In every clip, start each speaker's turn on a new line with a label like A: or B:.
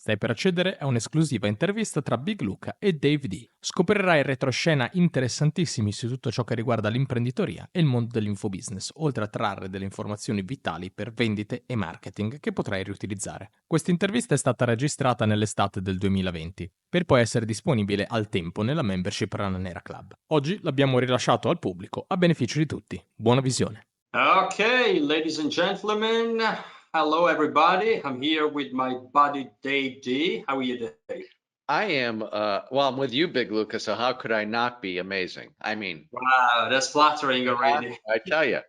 A: Stai per accedere a un'esclusiva intervista tra Big Luca e Dave D. Scoprirai retroscena interessantissimi su tutto ciò che riguarda l'imprenditoria e il mondo dell'infobusiness, oltre a trarre delle informazioni vitali per vendite e marketing che potrai riutilizzare. Questa intervista è stata registrata nell'estate del 2020, per poi essere disponibile al tempo nella membership Rananera Club. Oggi l'abbiamo rilasciato al pubblico a beneficio di tutti. Buona visione.
B: Okay, ladies and gentlemen, hello everybody. I'm here with my buddy Dave D. How are you, Dave?
C: I am, well, I'm with you, Big Luca, so how could I not be amazing? I mean,
B: Wow, that's flattering already.
C: I tell you.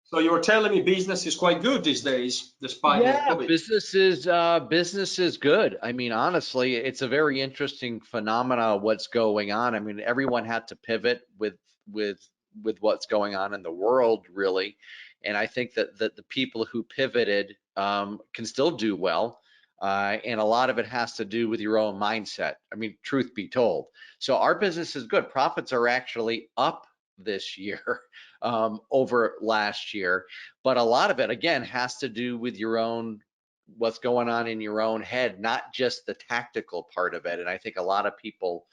B: So you were telling me business is quite good these days, despite the
C: Yeah,
B: COVID.
C: business is good. I mean, honestly, it's a very interesting phenomena what's going on. I mean, everyone had to pivot with what's going on in the world, really. And I think that the people who pivoted can still do well. And a lot of it has to do with your own mindset. I mean, truth be told. So our business is good. Profits are actually up this year over last year, but a lot of it again has to do with your own, what's going on in your own head, not just the tactical part of it. And I think a lot of people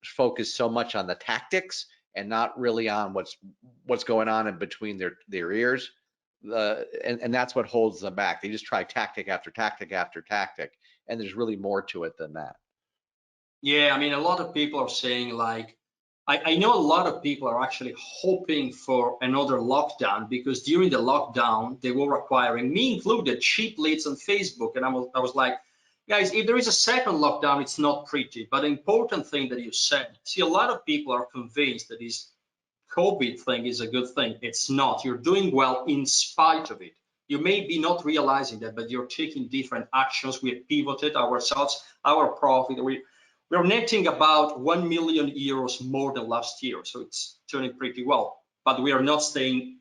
C: focus so much on the tactics and not really on what's going on in between their ears. And that's what holds them back. They just try tactic after tactic after tactic, and there's really more to it than that.
B: Yeah, I mean, a lot of people are saying like, I know a lot of people are actually hoping for another lockdown because during the lockdown, they were acquiring, me included, cheap leads on Facebook. And I was like, guys, if there is a second lockdown, it's not pretty. But the important thing that you said, see, a lot of people are convinced that this COVID thing is a good thing. It's not. You're doing well in spite of it. You may be not realizing that, but you're taking different actions. We have pivoted ourselves, our profit. We're netting about 1 million euros more than last year, so it's turning pretty well. But we are not staying,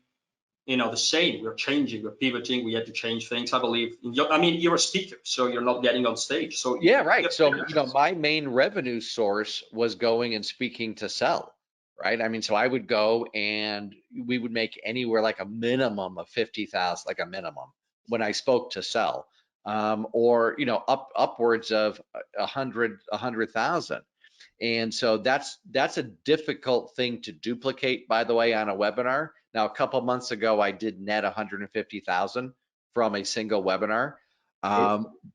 B: the same. We're changing, we're pivoting. We had to change things. I believe. You're a speaker, so you're not getting on stage. So
C: yeah, right. So my main revenue source was going and speaking to sell, right? I mean, so I would go and we would make anywhere like a minimum of 50,000, like a minimum when I spoke to sell. Or upwards of 100,000, and so that's a difficult thing to duplicate. By the way, on a webinar. Now, a couple months ago, I did net 150,000 from a single webinar,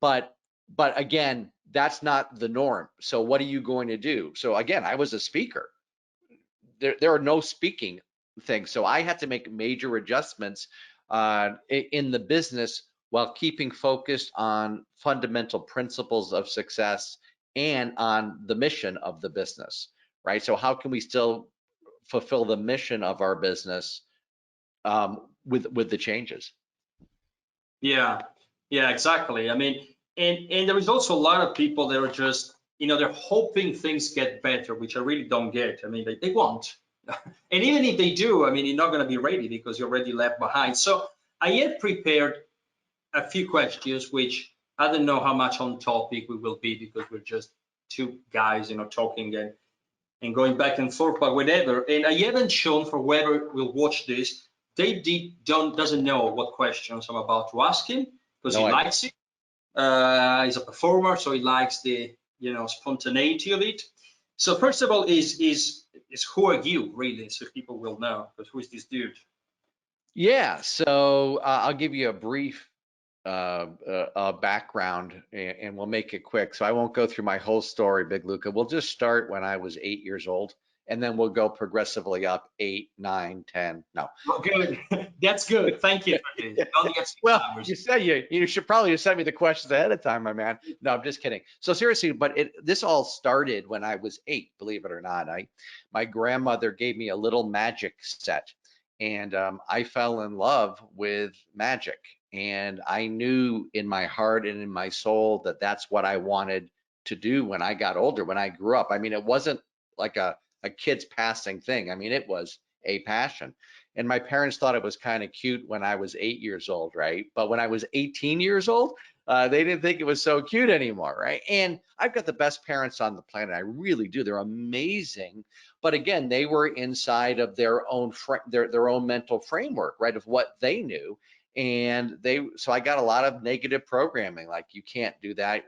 C: but again, that's not the norm. So what are you going to do? So again, I was a speaker. There are no speaking things, so I had to make major adjustments in the business, while keeping focused on fundamental principles of success and on the mission of the business, right? So how can we still fulfill the mission of our business with the changes?
B: Yeah, exactly. I mean, and there is also a lot of people that are just, they're hoping things get better, which I really don't get. I mean, they won't. And even if they do, I mean, you're not going to be ready because you're already left behind. So I had prepared a few questions, which I don't know how much on topic we will be because we're just two guys, talking and going back and forth, but whatever. And I haven't shown for whoever will watch this, Dave doesn't know what questions I'm about to ask him because he likes it. He's a performer, so he likes the spontaneity of it. So first of all, is who are you really, so people will know, because who is this dude?
C: Yeah, so I'll give you a brief background, and we'll make it quick. So I won't go through my whole story, Big Luca. We'll just start when I was 8 years old, and then we'll go progressively up 8, 9, 10. No.
B: Well, good. That's good. Thank you for this.
C: Well, you said you should probably have sent me the questions ahead of time, my man. No, I'm just kidding. So seriously, but this all started when I was 8, believe it or not. My grandmother gave me a little magic set, and I fell in love with magic. And I knew in my heart and in my soul that that's what I wanted to do when I got older, when I grew up. I mean, it wasn't like a kid's passing thing. I mean, it was a passion. And my parents thought it was kind of cute when I was 8 years old, right? But when I was 18 years old, they didn't think it was so cute anymore, right? And I've got the best parents on the planet. I really do. They're amazing. But again, they were inside of their own their own mental framework, right, of what they knew. And so I got a lot of negative programming, like you can't do that.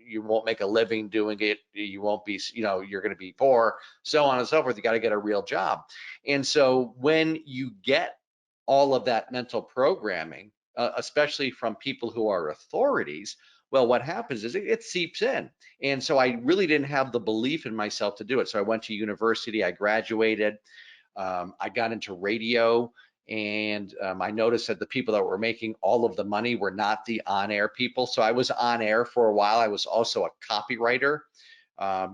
C: You won't make a living doing it. You won't be, you're going to be poor, so on and so forth. You got to get a real job. And so when you get all of that mental programming, especially from people who are authorities, well, what happens is it seeps in. And so I really didn't have the belief in myself to do it. So I went to university, I graduated, I got into radio, and I noticed that the people that were making all of the money were not the on-air people. So I was on air for a while. I was also a copywriter.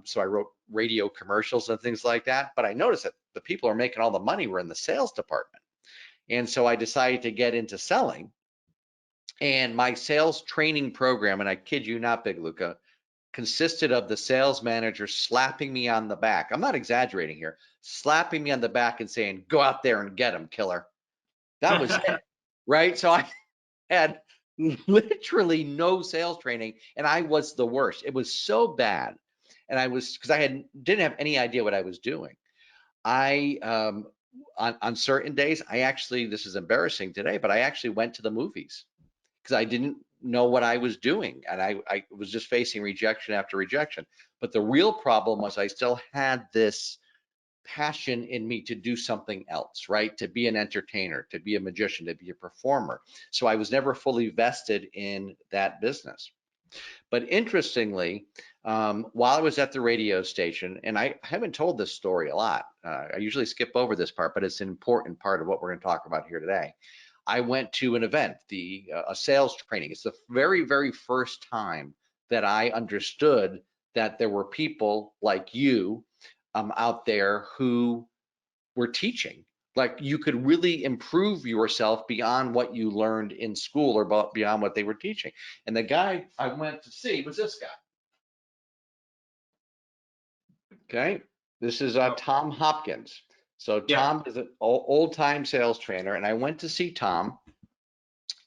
C: So I wrote radio commercials and things like that. But I noticed that the people who are making all the money were in the sales department. And so I decided to get into selling. And my sales training program, and I kid you not, Big Luca, consisted of the sales manager slapping me on the back. I'm not exaggerating here. Slapping me on the back and saying, "Go out there and get him, killer." That was it, right? So I had literally no sales training, and I was the worst. It was so bad, and because I didn't have any idea what I was doing. On certain days, this is embarrassing today, but I actually went to the movies because I didn't know what I was doing, and I was just facing rejection after rejection. But the real problem was I still had this passion in me to do something else, right? To be an entertainer, to be a magician, to be a performer. So I was never fully vested in that business. But interestingly, while I was at the radio station, and I haven't told this story a lot, I usually skip over this part, but it's an important part of what we're going to talk about here today. I went to an event, a sales training. It's the very, very first time that I understood that there were people like you out there who were teaching. Like you could really improve yourself beyond what you learned in school or beyond what they were teaching. And the guy I went to see was this guy. Okay, this is Tom Hopkins. So Tom is an old-time sales trainer, and I went to see Tom,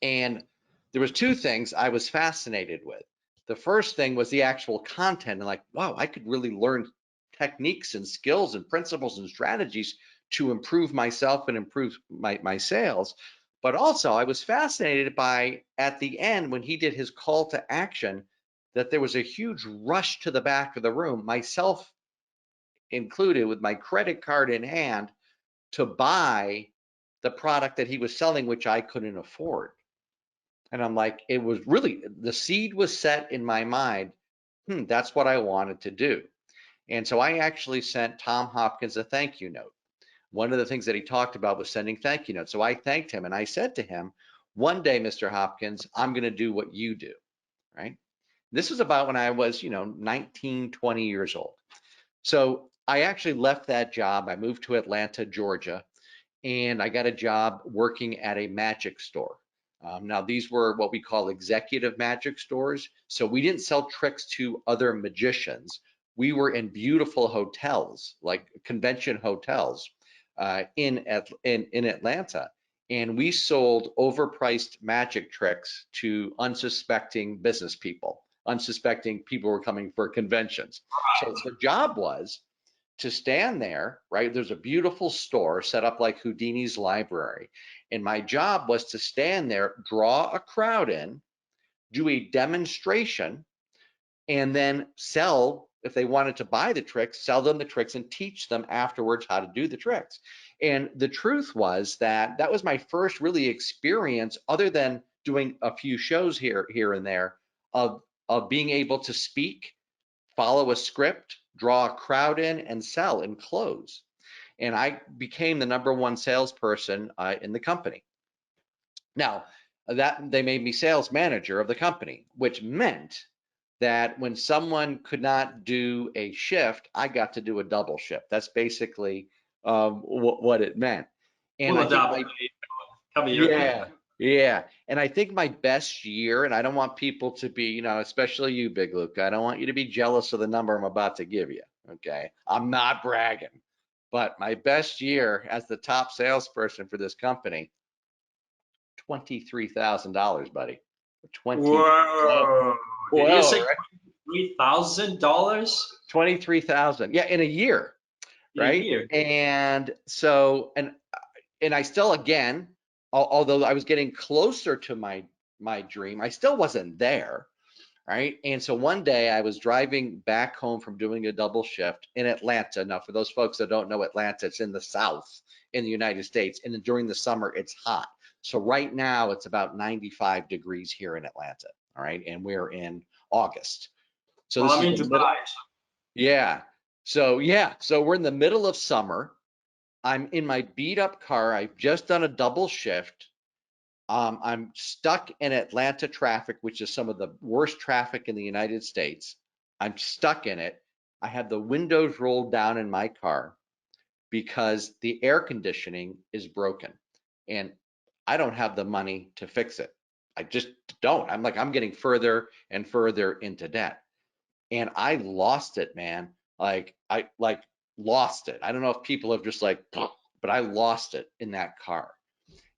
C: and there was two things I was fascinated with. The first thing was the actual content, and like, wow, I could really learn techniques and skills and principles and strategies to improve myself and improve my sales. But also I was fascinated by, at the end, when he did his call to action, that there was a huge rush to the back of the room, myself included, with my credit card in hand, to buy the product that he was selling, which I couldn't afford. And I'm like, it was really, the seed was set in my mind, that's what I wanted to do. And so I actually sent Tom Hopkins a thank you note. One of the things that he talked about was sending thank you notes. So I thanked him, and I said to him, one day, Mr. Hopkins, I'm going to do what you do, right? This was about when I was, 19, 20 years old. So I actually left that job. I moved to Atlanta, Georgia, and I got a job working at a magic store. Now, these were what we call executive magic stores. So we didn't sell tricks to other magicians. We were in beautiful hotels, like convention hotels in Atlanta. And we sold overpriced magic tricks to unsuspecting business people, unsuspecting people who were coming for conventions. So the job was to stand there, right? There's a beautiful store set up like Houdini's library. And my job was to stand there, draw a crowd in, do a demonstration, and then sell, if they wanted to buy the tricks, sell them the tricks and teach them afterwards how to do the tricks. And the truth was that was my first really experience, other than doing a few shows here and there, of being able to speak, follow a script, draw a crowd in, and sell and close. And I became the #1 salesperson in the company. Now, that they made me sales manager of the company, which meant that when someone could not do a shift, I got to do a double shift. That's basically what it meant. And yeah. And I think my best year, and I don't want people to be, especially you, Big Luca, I don't want you to be jealous of the number I'm about to give you, okay? I'm not bragging, but my best year as the top salesperson for this company, $23,000, buddy.
B: Whoa. Did you say $23,000?
C: $23,000, yeah, in a year, right? And so, and I still, again, although I was getting closer to my dream, I still wasn't there, right? And so one day I was driving back home from doing a double shift in Atlanta. Now, for those folks that don't know Atlanta, it's in the South in the United States, and during the summer it's hot. So right now it's about 95 degrees here in Atlanta, all right? And we're in August. So
B: Well,
C: this
B: I'm
C: is
B: in
C: the middle.
B: Dubai.
C: Yeah. So we're in the middle of summer. I'm in my beat up car. I've just done a double shift. I'm stuck in Atlanta traffic, which is some of the worst traffic in the United States. I'm stuck in it. I have the windows rolled down in my car because the air conditioning is broken and I don't have the money to fix it. I just don't. I'm getting further and further into debt. And I lost it, man. I lost it. I don't know if people have just but I lost it in that car.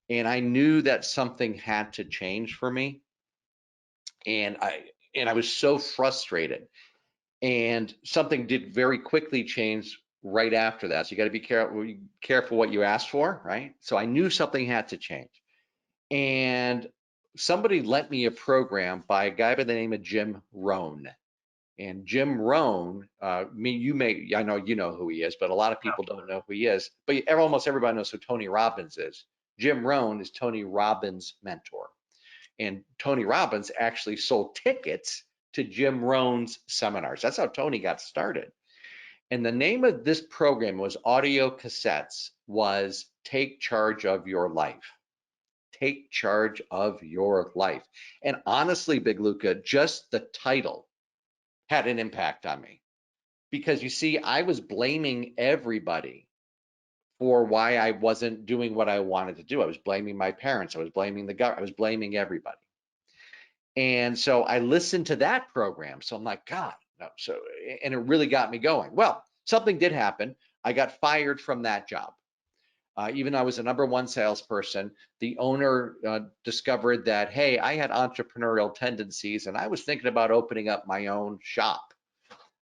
C: And I knew that something had to change for me. And I was so frustrated. And something did very quickly change right after that. So you got to be careful what you ask for, right? So I knew something had to change. And somebody lent me a program by a guy by the name of Jim Rohn. And Jim Rohn, I know you know who he is, but a lot of people don't know who he is. But almost everybody knows who Tony Robbins is. Jim Rohn is Tony Robbins' mentor. And Tony Robbins actually sold tickets to Jim Rohn's seminars. That's how Tony got started. And the name of this program was audio cassettes, was Take Charge of Your Life. Take charge of your life. And honestly, Big Luca, just the title had an impact on me, because you see, I was blaming everybody for why I wasn't doing what I wanted to do. I was blaming my parents. I was blaming the government. I was blaming everybody. And so I listened to that program. So I'm like, God, no. So, and it really got me going. Well, something did happen. I got fired from that job. Even though I was a #1 salesperson, the owner discovered that, hey, I had entrepreneurial tendencies and I was thinking about opening up my own shop,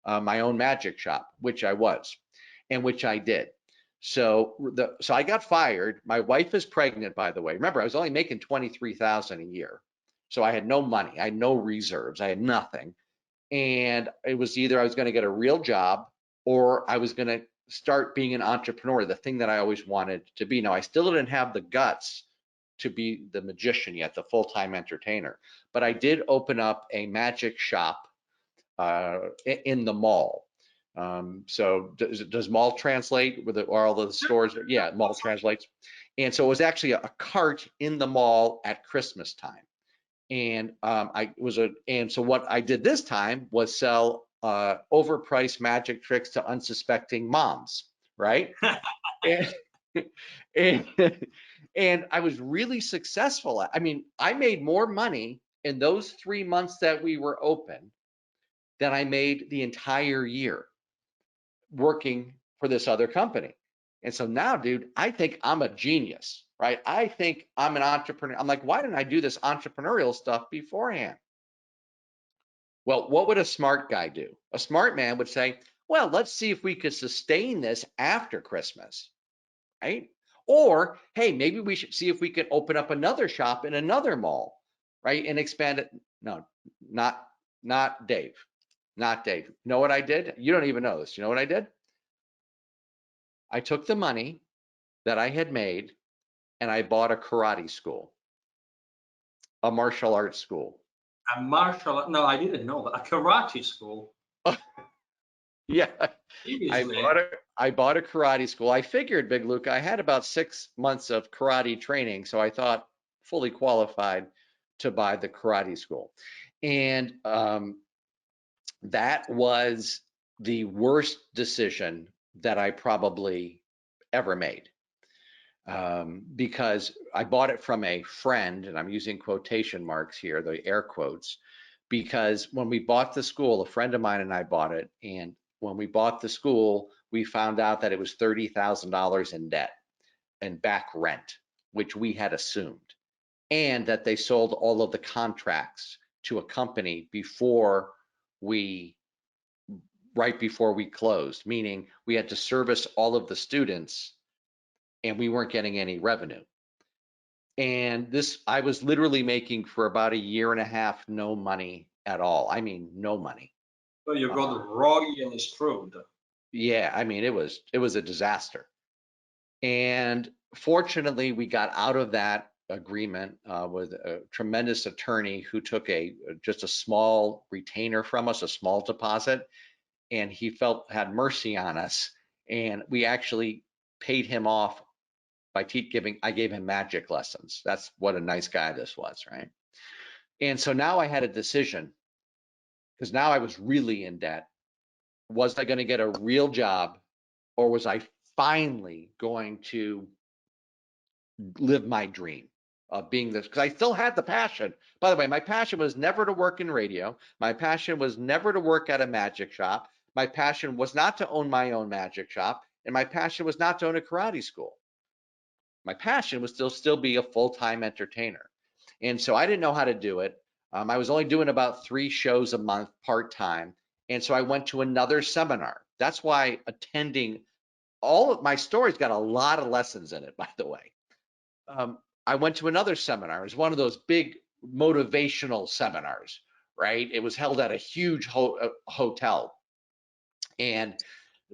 C: my own magic shop, which I was, and which I did. So I got fired. My wife is pregnant, by the way. Remember, I was only making $23,000 a year. So I had no money. I had no reserves. I had nothing. And it was either I was going to get a real job or I was going to start being an entrepreneur, the thing that I always wanted to be. Now, I still didn't have the guts to be the magician yet, the full-time entertainer, but I did open up a magic shop in the mall. So does mall translate with all the stores? Yeah, mall translates. And so it was actually a cart in the mall at Christmas time. And so what I did this time was sell overpriced magic tricks to unsuspecting moms, right? and, and I was really successful. I mean, I made more money in those 3 months that we were open than I made the entire year working for this other company. And so now, dude, I think I'm a genius, right? I think I'm an entrepreneur. I'm like, why didn't I do this entrepreneurial stuff beforehand? Well, what would a smart guy do? A smart man would say, well, let's see if we could sustain this after Christmas, right? Or, hey, maybe we should see if we could open up another shop in another mall, right? And expand it. No, not Dave. Not Dave. You know what I did? You don't even know this. You know what I did? I took the money that I had made and I bought a karate school, a martial arts school.
B: No, I didn't know that. A karate school.
C: Yeah,
B: Seriously?
C: I bought a karate school. I figured, Big Luca, I had about 6 months of karate training, so I thought fully qualified to buy the karate school. And that was the worst decision that I probably ever made. Because I bought it from a friend, and I'm using quotation marks here, the air quotes, because when we bought the school, a friend of mine and I bought it, and when we bought the school, we found out that it was $30,000 in debt and back rent, which we had assumed, and that they sold all of the contracts to a company right before we closed, meaning we had to service all of the students and we weren't getting any revenue. And this, I was literally making for about a year and a half, no money at all. I mean, no money.
B: So you got royally screwed.
C: Yeah, I mean, it was a disaster. And fortunately, we got out of that agreement with a tremendous attorney who took just a small retainer from us, a small deposit, and he had mercy on us. And we actually paid him off by I gave him magic lessons. That's what a nice guy this was, right? And so now I had a decision, because now I was really in debt. Was I going to get a real job, or was I finally going to live my dream of being this? Because I still had the passion. By the way, my passion was never to work in radio. My passion was never to work at a magic shop. My passion was not to own my own magic shop. And my passion was not to own a karate school. My passion was still be a full-time entertainer. And so I didn't know how to do it. I was only doing about 3 shows a month part-time. And so I went to another seminar. That's why attending all of my stories got a lot of lessons in it, by the way. I went to another seminar. It was one of those big motivational seminars, right? It was held at a huge hotel. And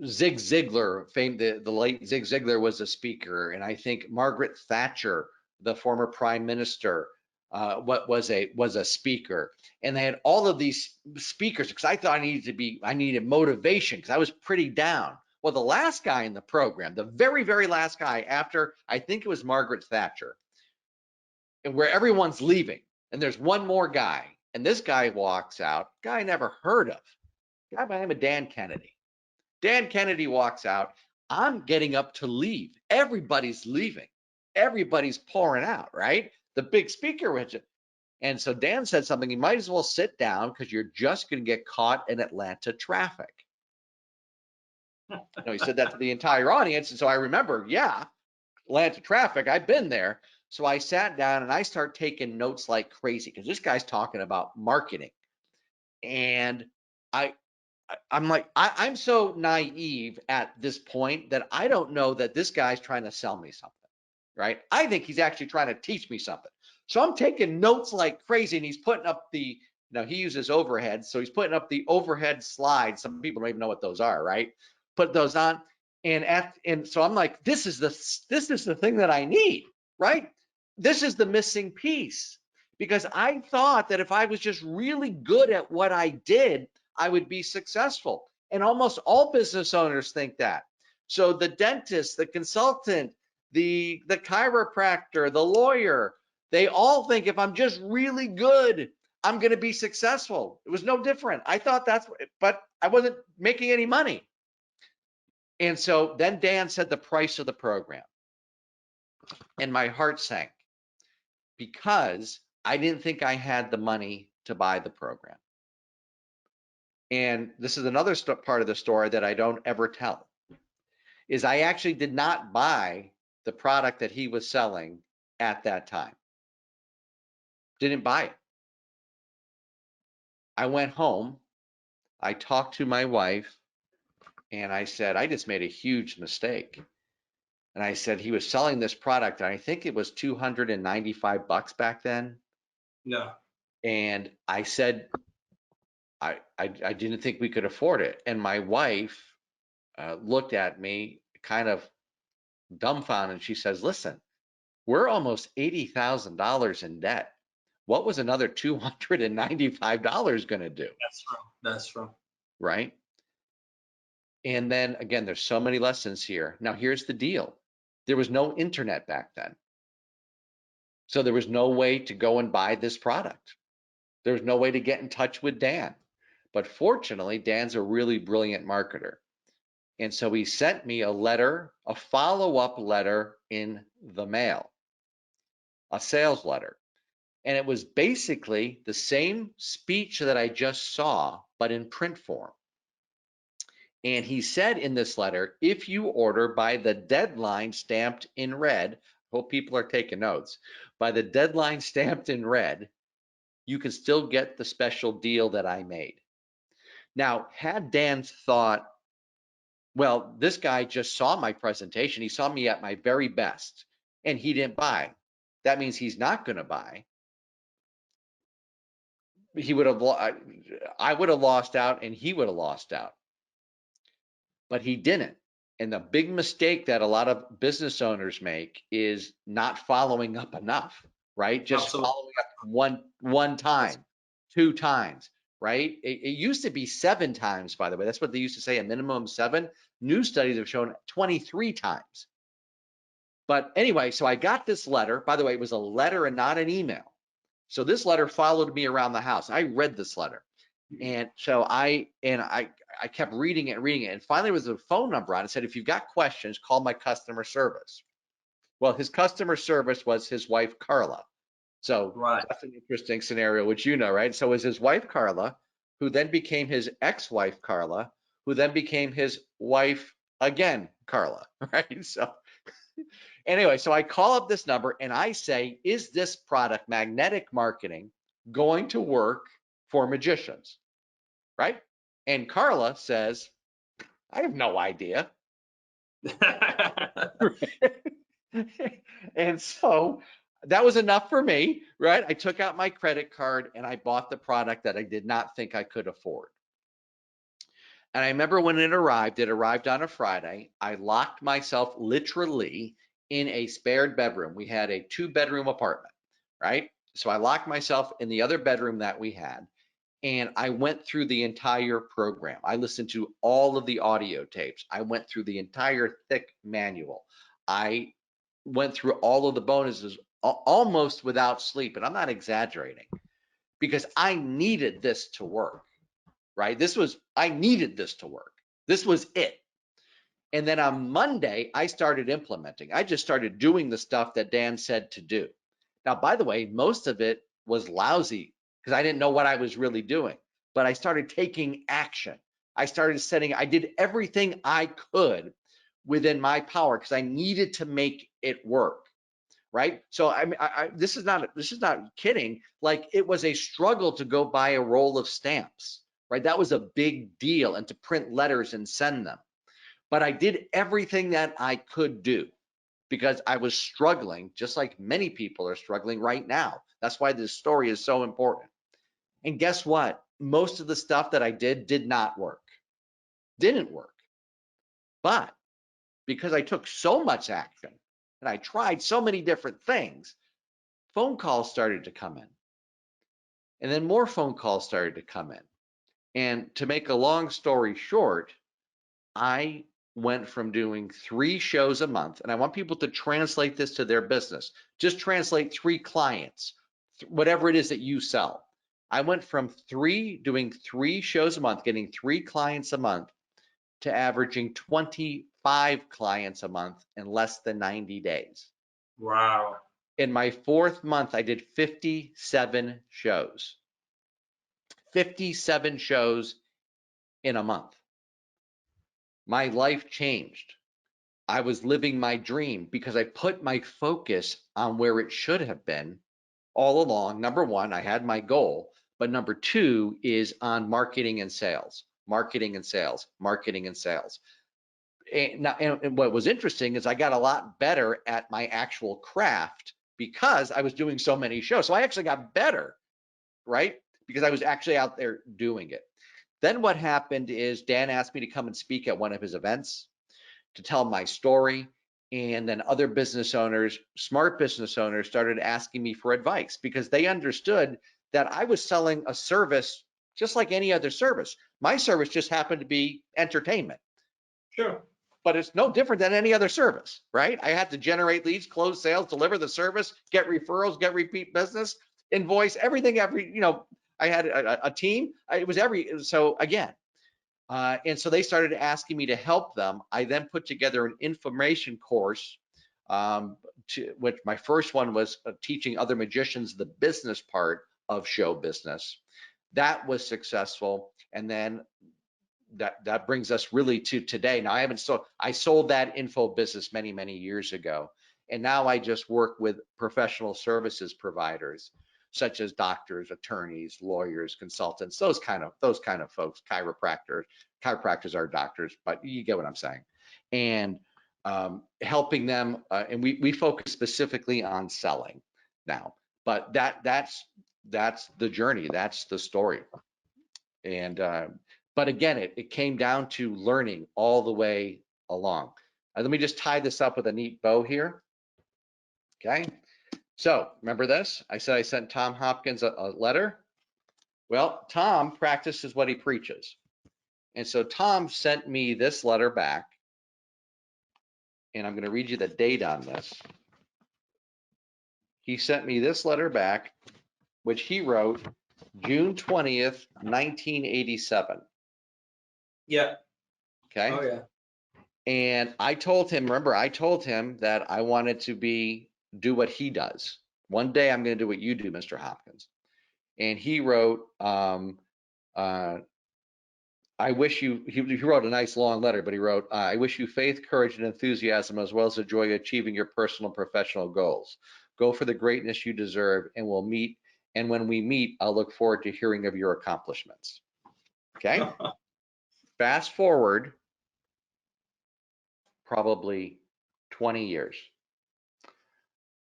C: Zig Ziglar, the late Zig Ziglar, was a speaker, and I think Margaret Thatcher, the former prime minister, was a speaker. And they had all of these speakers, because I thought I needed motivation, because I was pretty down. Well, the last guy in the program, the very, very last guy after, I think it was Margaret Thatcher, and where everyone's leaving, and there's one more guy, and this guy walks out, guy I never heard of, guy by the name of Dan Kennedy. Dan Kennedy walks out. I'm getting up to leave. Everybody's leaving. Everybody's pouring out, right? The big speaker was it. And so Dan said something, you might as well sit down, because you're just going to get caught in Atlanta traffic. He said that to the entire audience. And so I remember, yeah, Atlanta traffic, I've been there. So I sat down and I start taking notes like crazy, because this guy's talking about marketing. And I'm like, I'm so naive at this point that I don't know that this guy's trying to sell me something, right? I think he's actually trying to teach me something. So I'm taking notes like crazy, and he's putting up he uses overhead, so he's putting up the overhead slides. Some people don't even know what those are, right? Put those on, and so I'm like, this is the thing that I need, right? This is the missing piece, because I thought that if I was just really good at what I did, I would be successful. And almost all business owners think that. So the dentist, the consultant, the chiropractor, the lawyer, they all think if I'm just really good, I'm going to be successful. It was no different. I thought but I wasn't making any money. And so then Dan said the price of the program, and my heart sank, because I didn't think I had the money to buy the program. And this is another part of the story that I don't ever tell, is I actually did not buy the product that he was selling at that time. Didn't buy it. I went home, I talked to my wife, and I said, I just made a huge mistake. And I said, he was selling this product, and I think it was $295 back then.
B: Yeah.
C: And I said, I didn't think we could afford it. And my wife looked at me kind of dumbfounded, and she says, listen, we're almost $80,000 in debt. What was another $295 going to do?
B: That's true. That's true.
C: Right? And then again, there's so many lessons here. Now, here's the deal. There was no internet back then. So there was no way to go and buy this product. There was no way to get in touch with Dan. But fortunately, Dan's a really brilliant marketer. And so he sent me a letter, a follow-up letter in the mail, a sales letter. And it was basically the same speech that I just saw, but in print form. And he said in this letter, if you order by the deadline stamped in red, hope people are taking notes, by the deadline stamped in red, you can still get the special deal that I made. Now, had Dan thought, well, this guy just saw my presentation, he saw me at my very best, and he didn't buy, that means he's not going to buy. He would have, I would have lost out and he would have lost out, but he didn't. And the big mistake that a lot of business owners make is not following up enough, right? Just
B: Absolutely.
C: following up one time, 2 times, right? It used to be 7 times, by the way. That's what they used to say, a minimum of 7. New studies have shown 23 times. But anyway, so I got this letter. By the way, it was a letter and not an email. So this letter followed me around the house. I read this letter. And so I kept reading it, and finally there was a phone number on it. It said, if you've got questions, call my customer service. Well, his customer service was his wife, Carla. So
B: Right.
C: that's an interesting scenario, which you know, right? So it was his wife, Carla, who then became his ex-wife, Carla, who then became his wife again, Carla, right? So anyway, so I call up this number and I say, is this product, magnetic marketing, going to work for magicians, right? And Carla says, I have no idea. And so that was enough for me, right? I took out my credit card and I bought the product that I did not think I could afford. And I remember when it arrived on a Friday. I locked myself literally in a spared bedroom. We had a 2-bedroom apartment, right? So I locked myself in the other bedroom that we had, and I went through the entire program. I listened to all of the audio tapes. I went through the entire thick manual. I went through all of the bonuses almost without sleep, and I'm not exaggerating, because I needed this to work, right? I needed this to work. This was it. And then on Monday, I started implementing. I just started doing the stuff that Dan said to do. Now, by the way, most of it was lousy because I didn't know what I was really doing, but I started taking action. I did everything I could within my power because I needed to make it work, right? So this is not kidding. Like, it was a struggle to go buy a roll of stamps, right? That was a big deal, and to print letters and send them. But I did everything that I could do because I was struggling, just like many people are struggling right now. That's why this story is so important. And guess what? Most of the stuff that I did not work, didn't work. But because I took so much action and I tried so many different things, phone calls started to come in. And then more phone calls started to come in. And to make a long story short, I went from doing 3 shows a month, and I want people to translate this to their business. Just translate 3 clients, whatever it is that you sell. I went from doing 3 shows a month, getting 3 clients a month, to averaging 25 clients a month in less than 90 days.
B: Wow.
C: In my 4th month, I did 57 shows. 57 shows in a month. My life changed. I was living my dream because I put my focus on where it should have been all along. Number 1, I had my goal, but number 2 is on marketing and sales, marketing and sales, marketing and sales. And what was interesting is I got a lot better at my actual craft because I was doing so many shows. So I actually got better, right? Because I was actually out there doing it. Then what happened is Dan asked me to come and speak at one of his events to tell my story. And then other business owners, smart business owners, started asking me for advice because they understood that I was selling a service just like any other service. My service just happened to be entertainment.
B: Sure.
C: But it's no different than any other service, right? I had to generate leads, close sales, deliver the service, get referrals, get repeat business, invoice, everything. I had a team. So again, and so they started asking me to help them. I then put together an information course, which my first one was teaching other magicians the business part of show business. That was successful, and then that brings us really to today. Now I sold that info business many years ago, and now I just work with professional services providers such as doctors, attorneys, lawyers, consultants, those kind of folks, chiropractors are doctors, but you get what I'm saying, and helping them. And we focus specifically on selling. now. But that's the journey. That's the story. And but again, it came down to learning all the way along. Let me just tie this up with a neat bow here. Okay. So remember this? I said I sent Tom Hopkins a letter. Well, Tom practices what he preaches. And so Tom sent me this letter back. And I'm going to read you the date on this. He sent me this letter back, which he wrote June 20th, 1987.
B: Yeah.
C: Okay.
B: Oh, yeah.
C: And I told him, remember, I told him that I wanted to do what he does. One day I'm going to do what you do, Mr. Hopkins. And he wrote, I wish you, he wrote a nice long letter, but he wrote, I wish you faith, courage, and enthusiasm, as well as the joy of achieving your personal and professional goals. Go for the greatness you deserve, and we'll meet. And when we meet, I'll look forward to hearing of your accomplishments. Okay. Fast forward probably 20 years.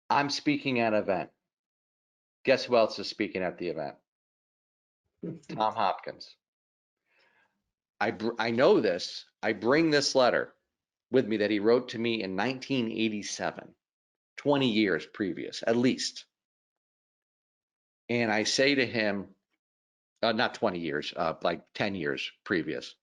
C: I'm speaking at an event. Guess who else is speaking at the event? Tom Hopkins. I know this. I bring this letter with me that he wrote to me in 1987, 20 years previous, at least. And I say to him, not 20 years, like 10 years previous.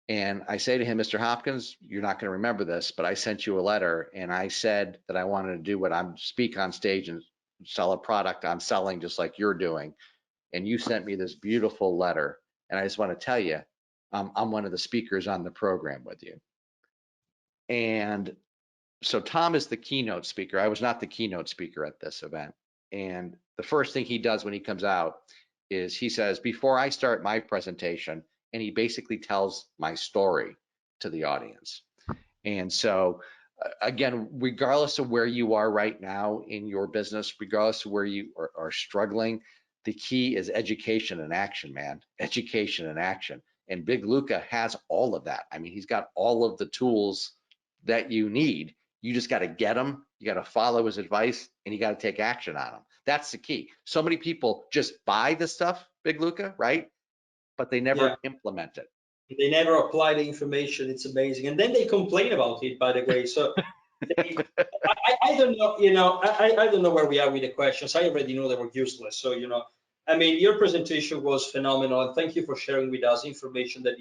C: And I say to him, Mr. Hopkins, you're not going to remember this, but I sent you a letter and I said that I wanted to do what I'm speak on stage and sell a product I'm selling just like you're doing. And you sent me this beautiful letter. And I just want to tell you, I'm one of the speakers on the program with you. And so Tom is the keynote speaker. I was not the keynote speaker at this event. And the first thing he does when he comes out is he says, before I start my presentation, and he basically tells my story to the audience. And so again, regardless of where you are right now in your business, regardless of where you are struggling, the key is education and action, man. Education and action. And Big Luca has all of that. I mean, he's got all of the tools that you need. You just got to get them. You got to follow his advice, and you got to take action on them. That's the key. So many people just buy the stuff, Big Luca, right? But they never implement it.
B: They never apply the information. It's amazing. And then they complain about it, by the way. So I don't know, I don't know where we are with the questions. I already know they were useless. So, I mean, your presentation was phenomenal. And thank you for sharing with us information that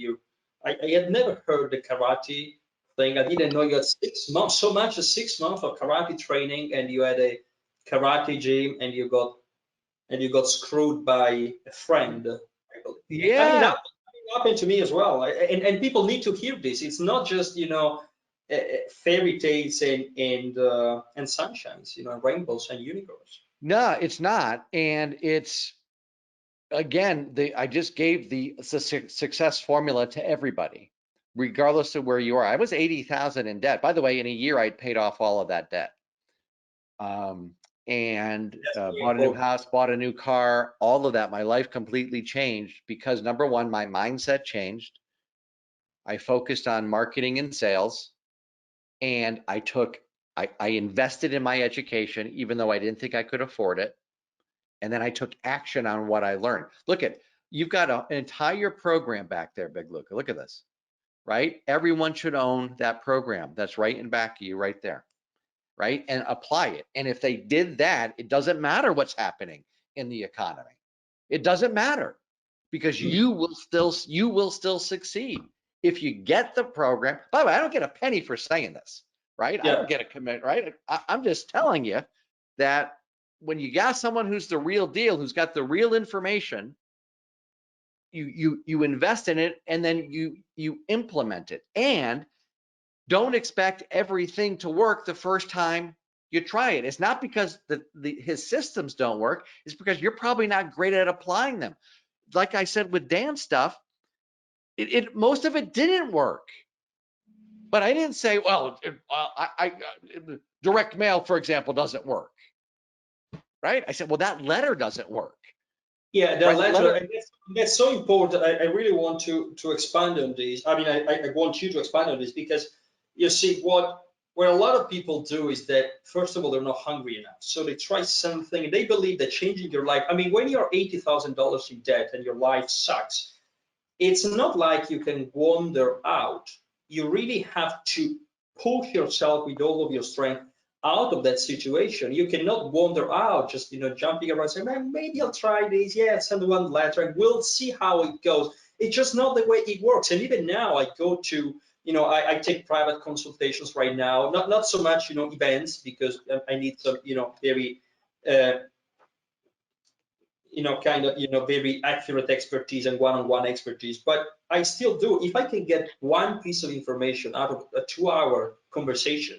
B: I had never heard the karate thing. I didn't know you had 6 months, so much as 6 months of karate training, and you had a karate gym, and you got screwed by a friend.
C: Yeah.
B: I mean, that happened to me as well. And people need to hear this. It's not just, fairy tales and sunshines, rainbows and unicorns.
C: No, it's not. And it's, again, I just gave the success formula to everybody, regardless of where you are. I was 80,000 in debt. By the way, in a year, I'd paid off all of that debt. And bought a new house, bought a new car, all of that. My life completely changed because, number one, my mindset changed. I focused on marketing and sales, and I invested in my education, even though I didn't think I could afford it. And then I took action on what I learned. Look at, you've got an entire program back there, Big Luca. Look at this, right? Everyone should own that program. That's right in back of you right there, right? And apply it. And if they did that, it doesn't matter what's happening in the economy. It doesn't matter, because you will still succeed if you get the program. By the way, I don't get a penny for saying this, right? Yeah. I don't get a commit, right? I'm just telling you that when you got someone who's the real deal, who's got the real information, you invest in it, and then you implement it. And don't expect everything to work the first time you try it. It's not because his systems don't work. It's because you're probably not great at applying them. Like I said with Dan's stuff, most of it didn't work. But I didn't say, well, direct mail, for example, doesn't work, right? I said, well, that letter doesn't work.
B: Yeah, the letter, and that's so important. I really want to expand on this. I mean, I want you to expand on this, because you see, what what a lot of people do is that, first of all, they're not hungry enough. So they try something, and they believe that changing your life, I mean, when you're $80,000 in debt and your life sucks, it's not like you can wander out. You really have to push yourself with all of your strength out of that situation. You cannot wander out just, jumping around saying, man, maybe I'll try this. Yeah, send one letter and we'll see how it goes. It's just not the way it works. And even now I go to, I take private consultations right now, not so much, events, because I need some, very, kind of, very accurate expertise and one-on-one expertise. But I still do. If I can get one piece of information out of a 2-hour conversation,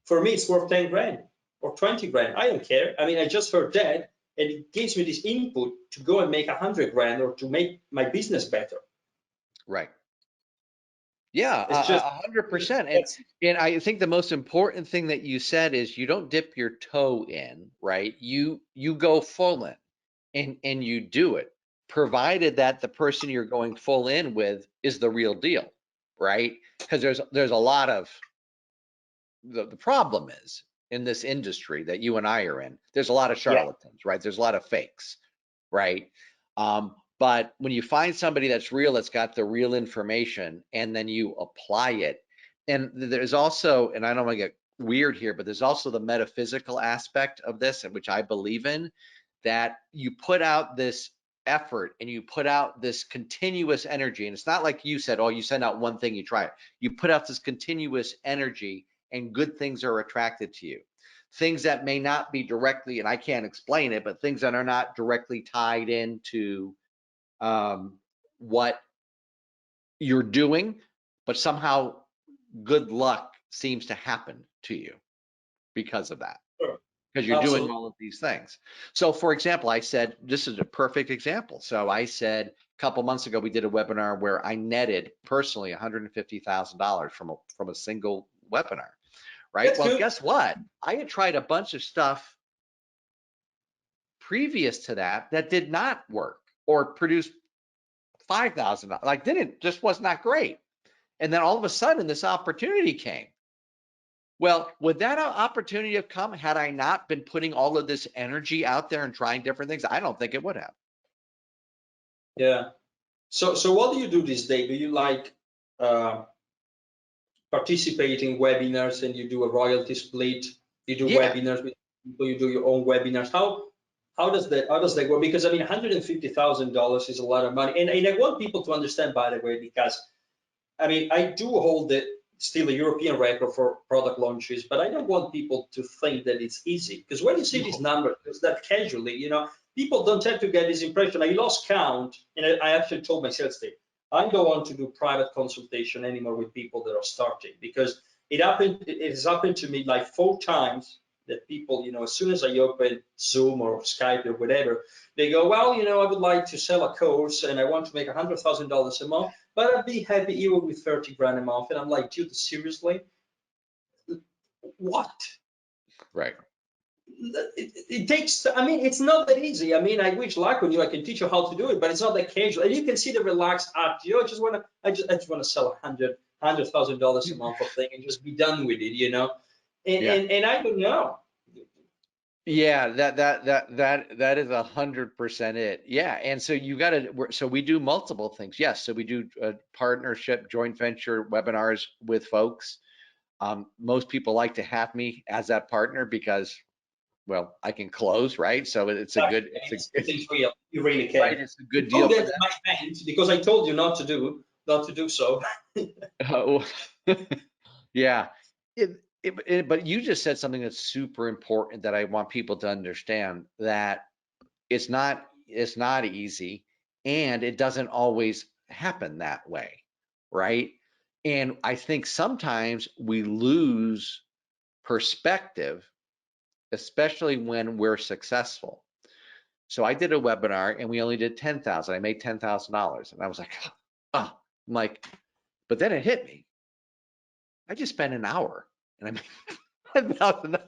B: for me, it's worth 10 grand or 20 grand. I don't care. I mean, I just heard that, and it gives me this input to go and make 100 grand or to make my business better.
C: Right. Yeah,
B: It's just
C: 100%. And I think the most important thing that you said is you don't dip your toe in, right? You go full in and you do it, provided that the person you're going full in with is the real deal, right? Because there's a lot of the problem is in this industry that you and I are in, there's a lot of charlatans, right? There's a lot of fakes, right? But when you find somebody that's real, that's got the real information, and then you apply it, and there's also, and I don't want to get weird here, but there's also the metaphysical aspect of this, which I believe in, that you put out this effort and you put out this continuous energy. And it's not like you said, oh, you send out one thing, you try it. You put out this continuous energy and good things are attracted to you. Things that may not be directly, and I can't explain it, but things that are not directly tied into what you're doing, but somehow good luck seems to happen to you because of that.
B: Sure.
C: Because you're
B: Absolutely.
C: doing all of these things. So for example, I said, this is a perfect example. So I said a couple months ago, we did a webinar where I netted personally $150,000 from a single webinar, right?
B: That's
C: Well,
B: good.
C: guess what? I had tried a bunch of stuff previous to that did not work or produce $5,000, like just was not great. And then all of a sudden this opportunity came. Well, would that opportunity have come had I not been putting all of this energy out there and trying different things? I don't think it would have.
B: Yeah. So what do you do this day? Do you like participate in webinars and you do a royalty split? You do
C: Yeah.
B: webinars with people, you do your own webinars. How does that work? Because I mean, $150,000 is a lot of money. And I want people to understand, by the way, because I mean, I do hold still a European record for product launches, but I don't want people to think that it's easy. Because when you see these numbers, it's that casually, people don't tend to get this impression. I lost count, and I actually told my sales team, I don't want to do private consultation anymore with people that are starting, because it has happened to me like 4 times that people, as soon as I open Zoom or Skype or whatever, they go, well, I would like to sell a course and I want to make $100,000 a month, but I'd be happy even with 30 grand a month. And I'm like, dude, seriously? What?
C: Right.
B: It takes, I mean, it's not that easy. I mean, I wish luck on you, I can teach you how to do it, but it's not that casual. And you can see the relaxed attitude. I just want to sell $100,000 a month of thing and just be done with it, and I don't know.
C: Yeah, that is 100% it. Yeah, and so you got to. So we do multiple things. Yes, so we do partnership, joint venture webinars with folks. Most people like to have me as that partner because, well, I can close, right? So it's a good. It's
B: real. You really can.
C: Right. It's a good deal.
B: That's my hand, because I told you not to do so.
C: Oh, yeah. But you just said something that's super important that I want people to understand, that it's not easy, and it doesn't always happen that way, right? And I think sometimes we lose perspective, especially when we're successful. So I did a webinar and we only did 10,000. I made $10,000, and I was like, oh, I'm like, but then it hit me. I just spent an hour and I made $10,000,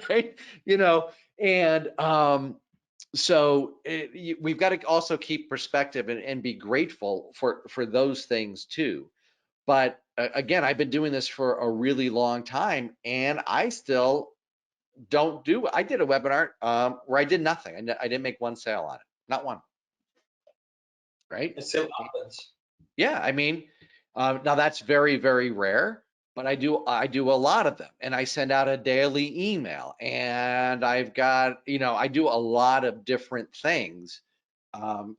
C: right? And so we've got to also keep perspective and be grateful for those things too. But again, I've been doing this for a really long time, and I still don't do. I did a webinar where I did nothing. I didn't make one sale on it, not one. Right?
B: It still happens.
C: Yeah, I mean, now that's very, very rare, but I do a lot of them, and I send out a daily email, and I've got, I do a lot of different things, um,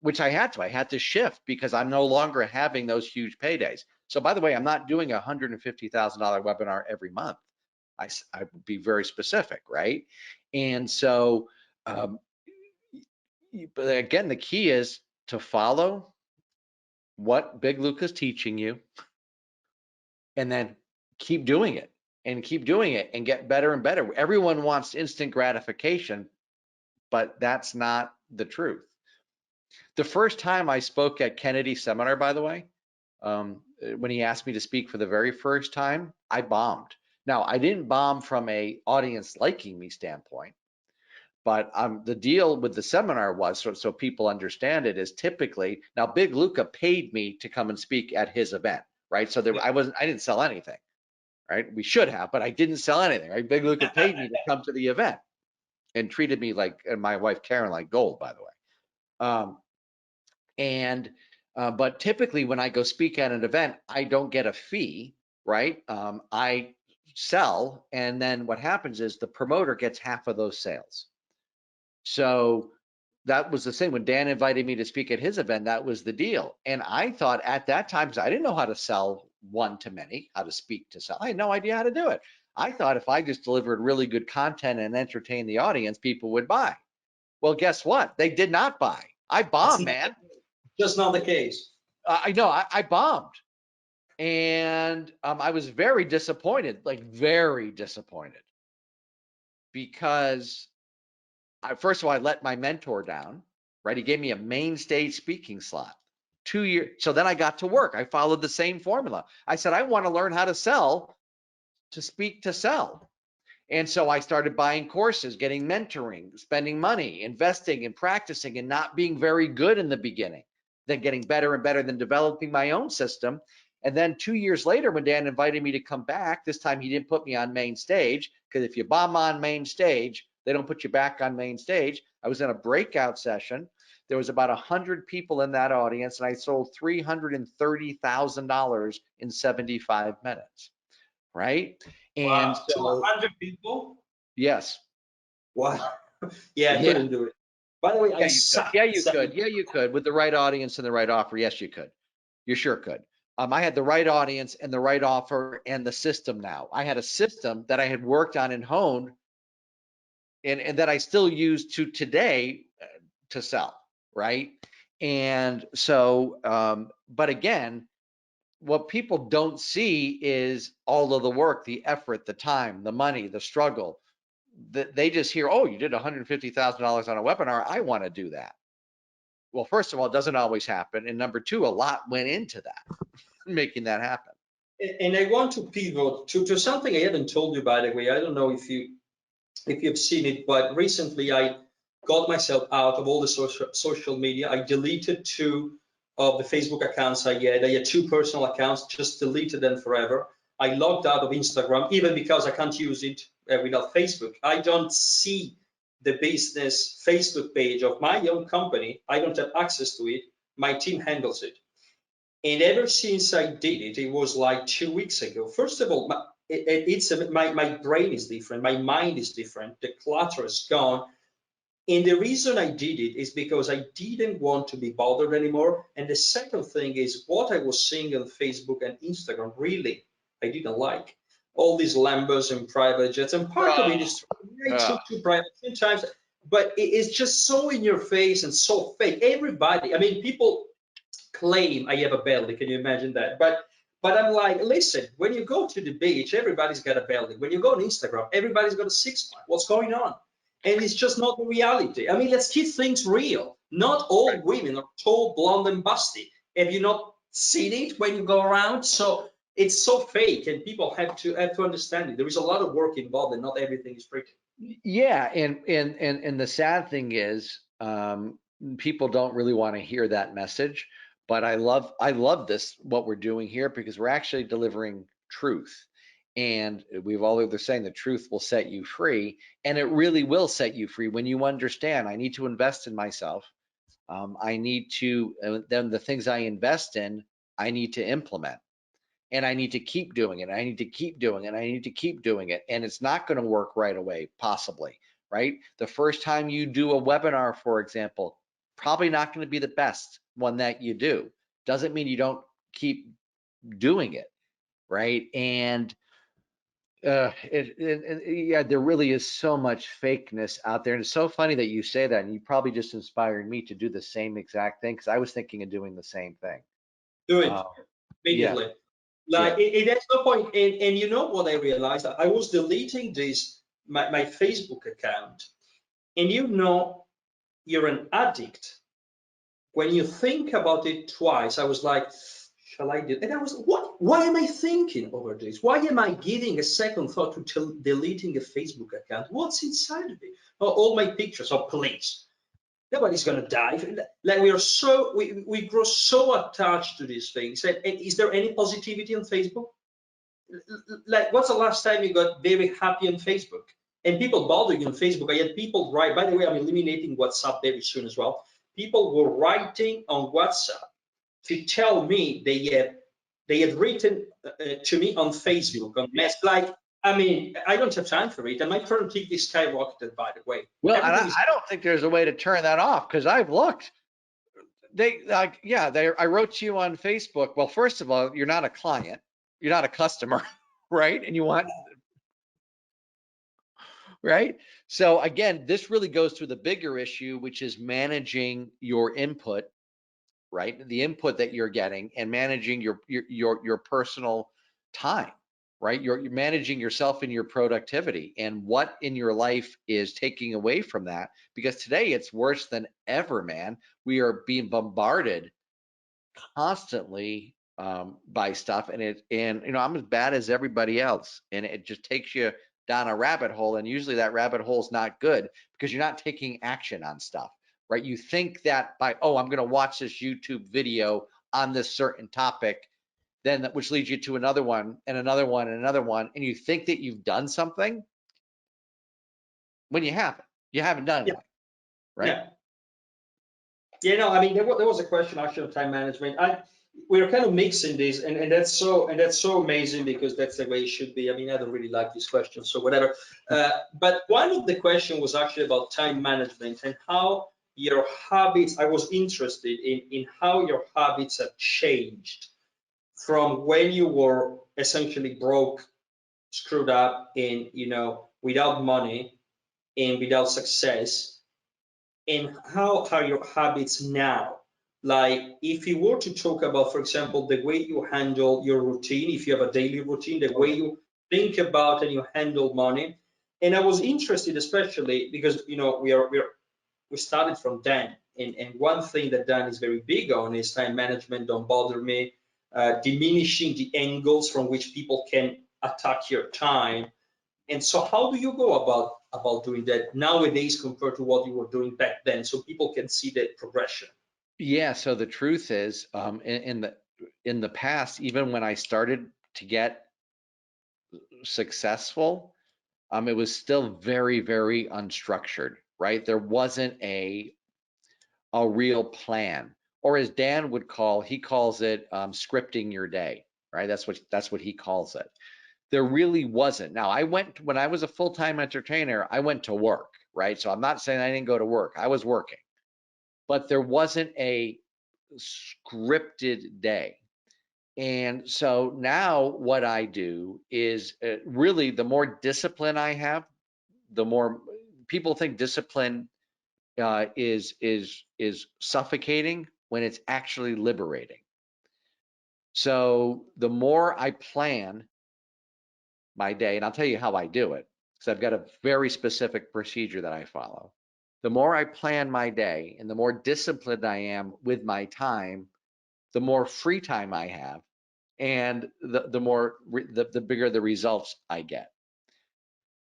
C: which I had to shift because I'm no longer having those huge paydays. So by the way, I'm not doing a $150,000 webinar every month. I would be very specific, right? And so, but again, the key is to follow what Big Luca's teaching you, and then keep doing it and get better and better. Everyone wants instant gratification, but that's not the truth. The first time I spoke at Kennedy's seminar, by the way, when he asked me to speak for the very first time, I bombed. Now, I didn't bomb from a audience liking me standpoint, but the deal with the seminar was, so people understand it, is typically, now Big Luca paid me to come and speak at his event, right? So I didn't sell anything, right? We should have, but I didn't sell anything, right? Big Luca paid me to come to the event and treated me like, and my wife Karen, like gold, by the way. But typically when I go speak at an event, I don't get a fee, right? I sell, and then what happens is the promoter gets half of those sales. So that was the thing. When Dan invited me to speak at his event, that was the deal. And I thought at that time, because I didn't know how to sell one-to-many, how to speak to sell. I had no idea how to do it. I thought if I just delivered really good content and entertained the audience, people would buy. Well, guess what? They did not buy. I bombed, man.
B: Just not the case.
C: I know, I bombed. And I was very disappointed, like very disappointed, because first of all, I let my mentor down, right? He gave me a main stage speaking slot, 2 years. So then I got to work. I followed the same formula. I said, I want to learn how to sell, to speak to sell. And so I started buying courses, getting mentoring, spending money, investing and practicing, and not being very good in the beginning, then getting better and better, then developing my own system. And then 2 years later, when Dan invited me to come back, this time he didn't put me on main stage, because if you bomb on main stage, they don't put you back on main stage. I was in a breakout session. There was about 100 people in that audience, and I sold $330,000 in 75 minutes, right? And
B: wow.
C: so
B: 100 people?
C: Yes.
B: Wow. Yeah, I couldn't do it. By the way, I suck.
C: Yeah, you could. Yeah, you could. With the right audience and the right offer, yes, you could. You sure could. I had the right audience and the right offer and the system now. I had a system that I had worked on and honed, and that I still use to today to sell, right? And so, but again, what people don't see is all of the work, the effort, the time, the money, the struggle. They just hear, oh, you did $150,000 on a webinar. I want to do that. Well, first of all, it doesn't always happen. And number two, a lot went into that, making that happen.
B: And I want to pivot to something I haven't told you, by the way. I don't know if you've seen it, but recently I got myself out of all the social media. I deleted 2 of the Facebook accounts I had. I had 2 personal accounts, just deleted them forever. I logged out of Instagram, even because I can't use it without Facebook. I don't see the business Facebook page of my own company. I don't have access to it. My team handles it. And ever since I did it, it was like 2 weeks ago. First of all, my brain is different. My mind is different. The clutter is gone. And the reason I did it is because I didn't want to be bothered anymore. And the second thing is what I was seeing on Facebook and Instagram, really, I didn't like. All these Lambos and private jets, and part of it is too private sometimes, but it's just so in your face and so fake. Everybody, I mean, people claim I have a belly. Can you imagine that? But I'm like, listen, when you go to the beach, everybody's got a belly. When you go on Instagram, everybody's got a six-pack. What's going on? And it's just not the reality. I mean, let's keep things real. Not all women are tall, blonde, and busty. Have you not seen it when you go around? So it's so fake, and people have to understand it. There is a lot of work involved, and not everything is pretty.
C: Yeah, and the sad thing is, people don't really want to hear that message. But I love this, what we're doing here, because we're actually delivering truth. And they're saying the truth will set you free, and it really will set you free when you understand I need to invest in myself. I need to, then the things I invest in, I need to implement, and I need to keep doing it. I need to keep doing it. I need to keep doing it. And it's not going to work right away, possibly, right? The first time you do a webinar, for example, probably not going to be the best one that you do. Doesn't mean you don't keep doing it, right? And yeah, there really is so much fakeness out there. And it's so funny that you say that, and you probably just inspired me to do the same exact thing, because I was thinking of doing the same thing.
B: Do it
C: Yeah,
B: immediately. Like
C: yeah.
B: that's no point. And you know what I realized? I was deleting my Facebook account, and you know, you're an addict. When you think about it twice, I was like, shall I do? And I was, what? Why am I thinking over this? Why am I giving a second thought to deleting a Facebook account? What's inside of it? Oh, all my pictures of police. Nobody's gonna die. Like we grow so attached to these things. And is there any positivity on Facebook? Like, what's the last time you got very happy on Facebook? And people bothering you on Facebook. I had people write, by the way, I'm eliminating WhatsApp very soon as well. People were writing on WhatsApp to tell me they had written to me on Facebook, on mess. Like, I mean, I don't have time for it. And my productivity skyrocketed, by the way.
C: Well, and
B: Everything is
C: I don't think there's a way to turn that off, because I've looked. I wrote to you on Facebook. Well, first of all, you're not a client, you're not a customer, right? And you want, right? So again, this really goes to the bigger issue, which is managing your input, right? The input that you're getting, and managing your personal time, right? You're managing yourself and your productivity, and what in your life is taking away from that. Because today it's worse than ever, man. We are being bombarded constantly by stuff, and I'm as bad as everybody else, and it just takes you down a rabbit hole, and usually that rabbit hole is not good, because you're not taking action on stuff, right? You think that by, oh, I'm going to watch this YouTube video on this certain topic, then which leads you to another one and another one and another one, and you think that you've done something when you haven't done
B: yeah,
C: anything, right?
B: yeah. Yeah, no, I mean, there was a question actually of time management. We're kind of mixing these, and that's so amazing, because that's the way it should be. I mean, I don't really like these questions, so whatever. But one of the question was actually about time management and how your habits. I was interested in how your habits have changed from when you were essentially broke, screwed up, and without money and without success, and how are your habits now? Like, if you were to talk about, for example, the way you handle your routine, if you have a daily routine, the way you think about and you handle money. And I was interested, especially because we started from Dan, and one thing that Dan is very big on is time management. Don't bother me, diminishing the angles from which people can attack your time. And so how do you go about doing that nowadays compared to what you were doing back then, so people can see the progression?
C: Yeah, so the truth is, in the past, even when I started to get successful, it was still very, very unstructured, right? There wasn't a real plan, or as Dan would he calls it scripting your day, right? That's what he calls it. There really wasn't. Now, when I was a full-time entertainer, I went to work, right? So I'm not saying I didn't go to work. I was working, but there wasn't a scripted day. And so now what I do is really, the more discipline I have, the more people think discipline is suffocating, when it's actually liberating. So the more I plan my day, and I'll tell you how I do it, because I've got a very specific procedure that I follow. The more I plan my day and the more disciplined I am with my time, the more free time I have, and the bigger the results I get.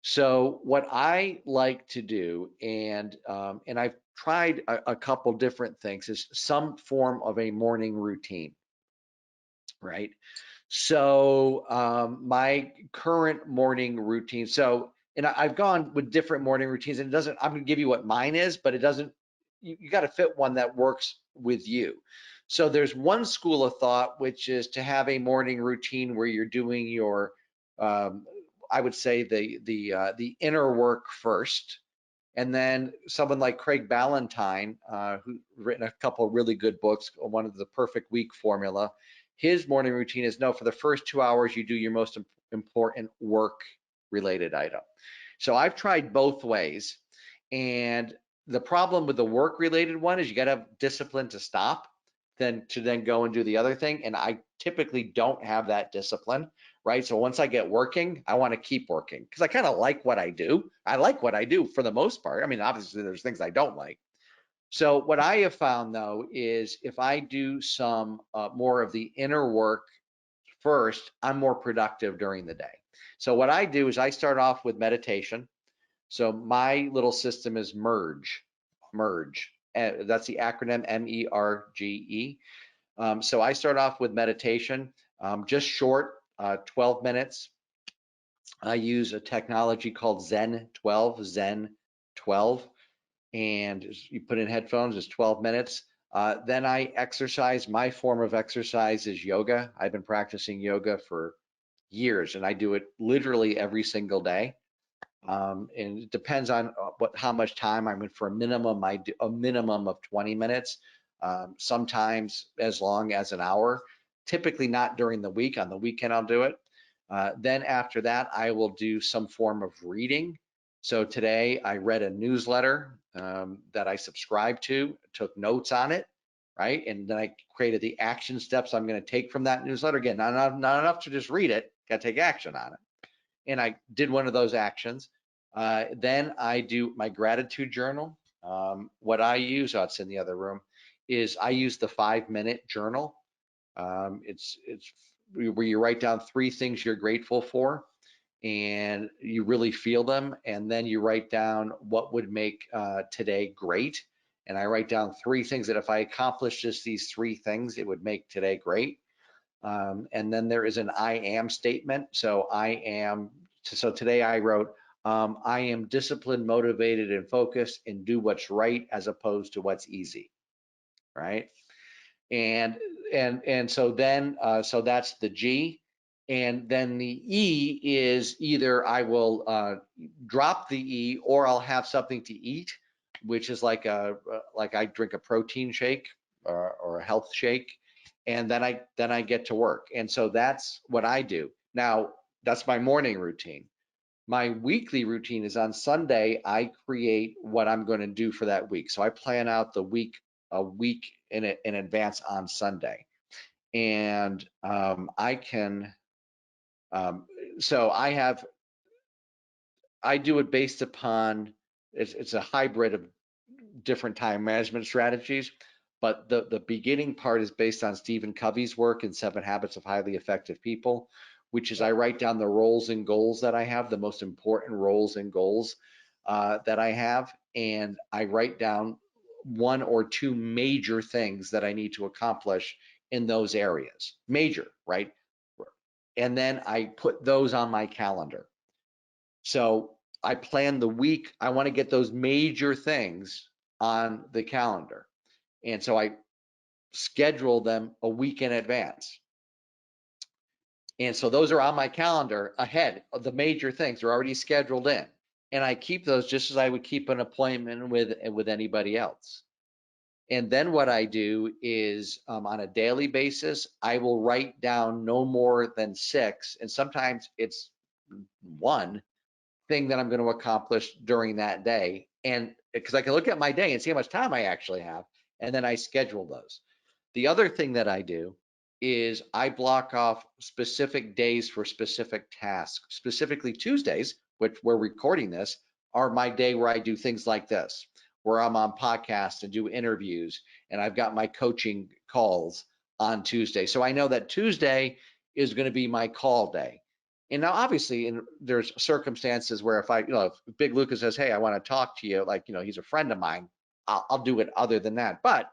C: So what I like to do, and I've tried a couple different things, is some form of a morning routine, right? So my current morning routine, and I've gone with different morning routines, and it doesn't, I'm gonna give you what mine is, but it doesn't, you got to fit one that works with you. So there's one school of thought, which is to have a morning routine where you're doing your, I would say the inner work first, and then someone like Craig Ballantyne, who's written a couple of really good books, one of the Perfect Week Formula, his morning routine is no, for the first 2 hours, you do your most important work related item. So I've tried both ways. And the problem with the work related one is you got to have discipline to stop, then go and do the other thing. And I typically don't have that discipline, right? So once I get working, I want to keep working because I kind of like what I do. I like what I do for the most part. I mean, obviously there's things I don't like. So what I have found though is if I do some more of the inner work first, I'm more productive during the day. So what I do is I start off with meditation. So my little system is merge. That's the acronym MERGE. So I start off with meditation, just short, 12 minutes. I use a technology called Zen 12, and you put in headphones, it's 12 minutes. Then I exercise. My form of exercise is yoga. I've been practicing yoga for years, and I do it literally every single day. And it depends on how much time I'm in. For a minimum, I do a minimum of 20 minutes, sometimes as long as an hour, typically not during the week. On the weekend, I'll do it. Then after that, I will do some form of reading. So today I read a newsletter that I subscribed to, took notes on it, right? And then I created the action steps I'm going to take from that newsletter. Again, not enough to just read it, got to take action on it. And I did one of those actions. Then I do my gratitude journal. What I use, it's in the other room, is I use the 5-minute journal. It's where you write down 3 things you're grateful for, and you really feel them, and then you write down what would make today great. And I write down 3 things that if I accomplish just these 3 things, it would make today great. And then there is an I am statement. So today I wrote, I am disciplined, motivated, and focused, and do what's right as opposed to what's easy, right? And so then, so that's the G. And then the E is either I will drop the E or I'll have something to eat, which is like I drink a protein shake or a health shake, and then I get to work. And so that's what I do. Now, that's my morning routine. My weekly routine is on Sunday, I create what I'm going to do for that week. So I plan out the week a week in advance on Sunday. And I can, so I do it based upon, it's a hybrid of different time management strategies, but the beginning part is based on Stephen Covey's work in 7 Habits of Highly Effective People, which is I write down the roles and goals that I have, the most important roles and goals that I have, and I write down 1 or 2 major things that I need to accomplish in those areas, major, right? And then I put those on my calendar. So I plan the week. I want to get those major things on the calendar. And so I schedule them a week in advance. And so those are on my calendar ahead of the major things. They're already scheduled in. And I keep those just as I would keep an appointment with anybody else. And then what I do is on a daily basis, I will write down no more than 6. And sometimes it's 1 thing that I'm going to accomplish during that day. And because I can look at my day and see how much time I actually have, and then I schedule those. The other thing that I do is I block off specific days for specific tasks. Specifically Tuesdays, which we're recording this, are my day where I do things like this, where I'm on podcasts and do interviews, and I've got my coaching calls on Tuesday. So I know that Tuesday is going to be my call day. And now obviously there's circumstances where if Big Luca says, hey, I want to talk to you, like, he's a friend of mine, I'll do it other than that. But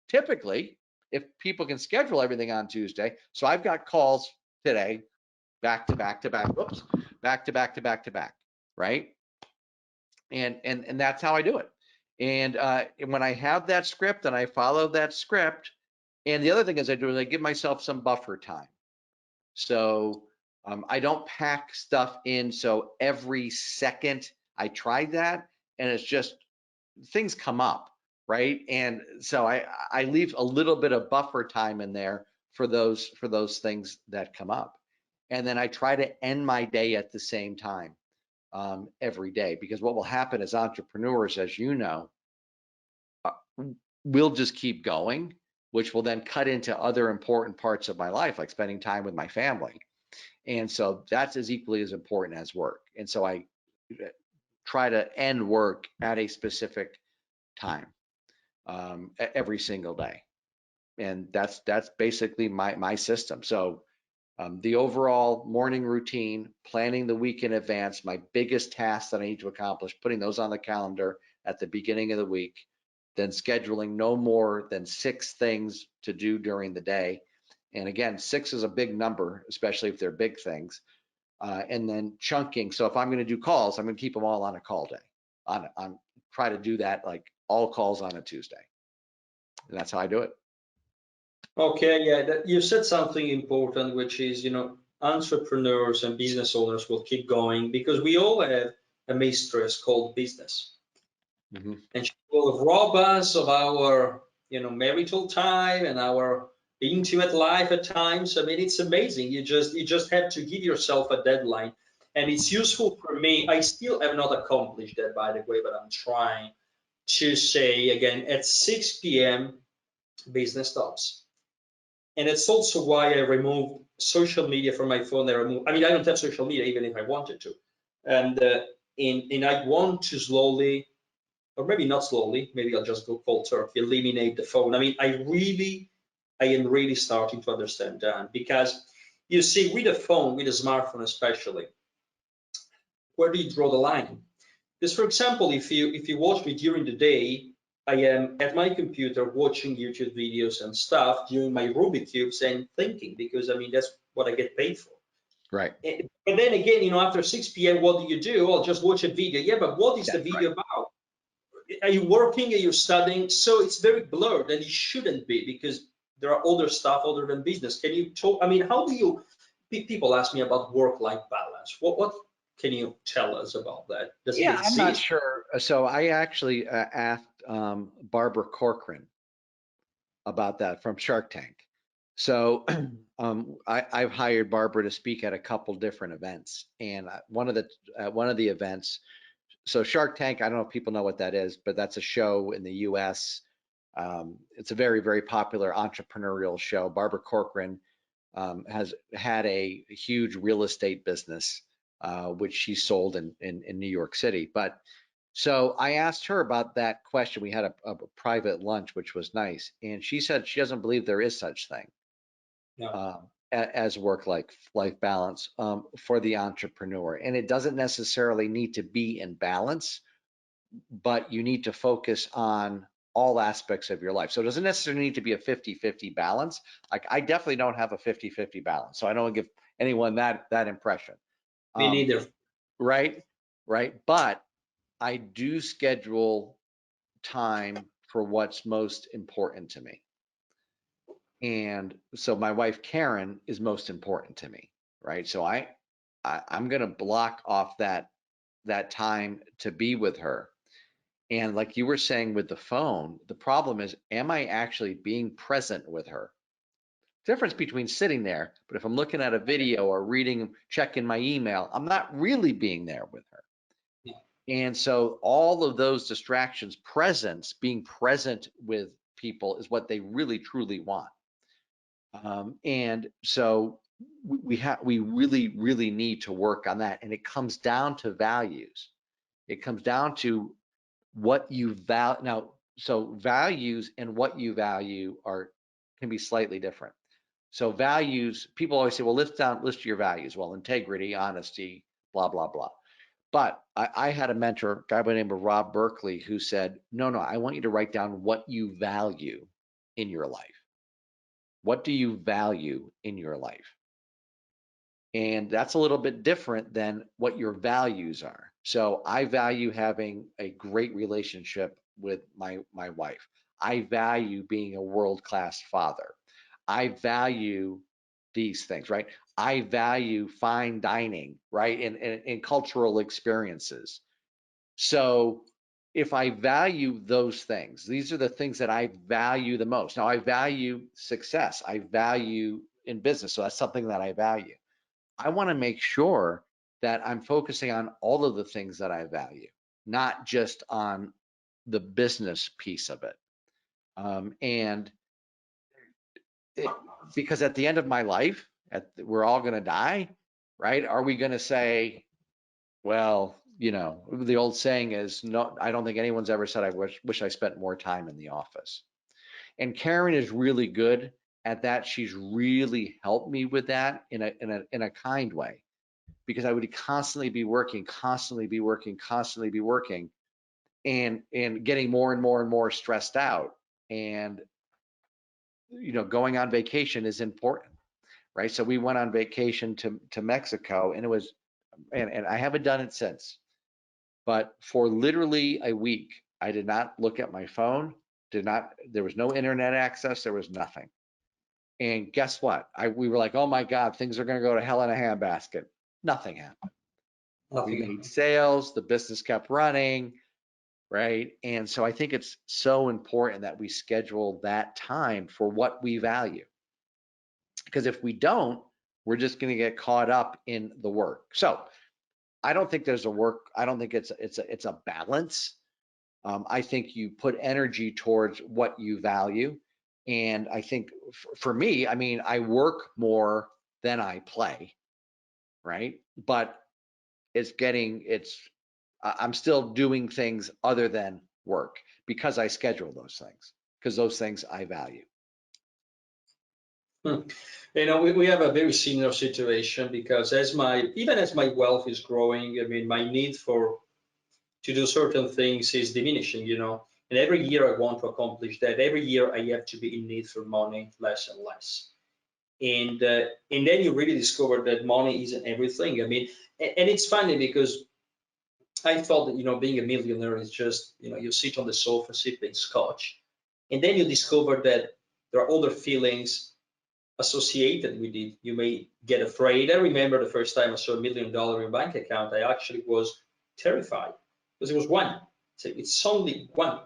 C: typically, if people can schedule everything on Tuesday, so I've got calls today, back to back to back, back to back to back to back, right? And that's how I do it. And when I have that script and I follow that script, and the other thing is I give myself some buffer time. So I don't pack stuff in. So every second I try that, and it's just things come up, right? And so I leave a little bit of buffer time in there for those things that come up. And then I try to end my day at the same time every day, because what will happen as entrepreneurs, as you know, we'll just keep going, which will then cut into other important parts of my life, like spending time with my family. And so that's as equally as important as work. And so I try to end work at a specific time every single day. And that's basically my system. So the overall morning routine, planning the week in advance, my biggest tasks that I need to accomplish, putting those on the calendar at the beginning of the week, then scheduling no more than 6 things to do during the day. And again, 6 is a big number, especially if they're big things. And then chunking. So if I'm going to do calls, I'm going to keep them all on a call day. On try to do that, like all calls on a Tuesday. And that's how I do it.
B: Okay, yeah, you said something important, which is, entrepreneurs and business owners will keep going because we all have a mistress called business.
C: Mm-hmm.
B: And she will rob us of our, marital time and our intimate life at times. I mean, it's amazing. You just have to give yourself a deadline. And it's useful for me. I still have not accomplished that, by the way, but I'm trying to say again at 6 p.m. business stops. And it's also why I removed social media from my phone. I don't have social media even if I wanted to. And I want to slowly, or maybe not slowly, maybe I'll just go cold turkey, eliminate the phone. I am really starting to understand that, because you see, with a phone, with a smartphone especially, where do you draw the line? Because, for example, if you watch me during the day, I am at my computer watching YouTube videos and stuff, doing my Rubik cubes and thinking, because that's what I get paid for.
C: Right.
B: But then again, after 6 p.m., what do? I'll just watch a video. Yeah, but what is the video about? Are you working? Are you studying? So it's very blurred, and it shouldn't be, because there are other stuff other than business. Can you talk? How do you? People ask me about work-life balance. What can you tell us about that? Does it exist?
C: I'm not sure. So I actually asked Barbara Corcoran about that from Shark Tank. So I've hired Barbara to speak at a couple different events, and one of the events. So Shark Tank, I don't know if people know what that is, but that's a show in the U.S. It's a very, very popular entrepreneurial show. Barbara Corcoran has had a huge real estate business, which she sold in New York City. But so I asked her about that question. We had a private lunch, which was nice. And she said she doesn't believe there is such thing as work-life balance for the entrepreneur. And it doesn't necessarily need to be in balance, but you need to focus on all aspects of your life. So it doesn't necessarily need to be a 50-50 balance. Like, I definitely don't have a 50-50 balance. So I don't want to give anyone that impression.
B: Me neither.
C: Right. But I do schedule time for what's most important to me. And so my wife, Karen, is most important to me, right? So I'm going to block off that time to be with her. And like you were saying with the phone, the problem is, am I actually being present with her? Difference between sitting there, but if I'm looking at a video or reading, checking my email, I'm not really being there with her. And so all of those distractions, being present with people is what they really truly want. And so we really need to work on that. And it comes down to values. It comes down to what you value. Now, so values and what you value can be slightly different. So values, people always say, well, list your values. Well, integrity, honesty, blah, blah, blah. But I had a mentor, a guy by the name of Rob Berkeley, who said, no, I want you to write down what you value in your life. What do you value in your life? And that's a little bit different than what your values are. So I value having a great relationship with my wife. I value being a world-class father. I value these things, right? I value fine dining, right? And cultural experiences. So if I value those things, these are the things that I value the most. Now I value success. I value in business. So that's something that I value. I want to make sure that I'm focusing on all of the things that I value, not just on the business piece of it. Because at the end of my life, we're all going to die, right? Are we going to say, well, the old saying is, no, I don't think anyone's ever said, I wish I spent more time in the office. And Karen is really good at that. She's really helped me with that in a kind way, because I would constantly be working, and getting more and more and more stressed out. And going on vacation is important, right? So we went on vacation to Mexico, and it was, and I haven't done it since, but for literally a week, I did not look at my phone, there was no internet access, there was nothing. And guess what? We were like, oh my God, things are gonna go to hell in a handbasket. Nothing happened. We made sales, the business kept running, right? And so I think it's so important that we schedule that time for what we value. Because if we don't, we're just going to get caught up in the work. So I don't think there's I don't think it's a balance. I think you put energy towards what you value. And I think for me, I mean, I work more than I play, right? But I'm still doing things other than work because I schedule those things, because those things I value.
B: We have a very similar situation, because even as my wealth is growing, I mean, my need to do certain things is diminishing, and every year I want to accomplish that. Every year I have to be in need for money less and less. And then you really discover that money isn't everything. I mean, and it's funny because I thought that, being a millionaire is just, you sit on the sofa sipping scotch. And then you discover that there are other feelings associated with it. You may get afraid. I remember the first time I saw $1 million in bank account, I actually was terrified, because it was one. So it's only one.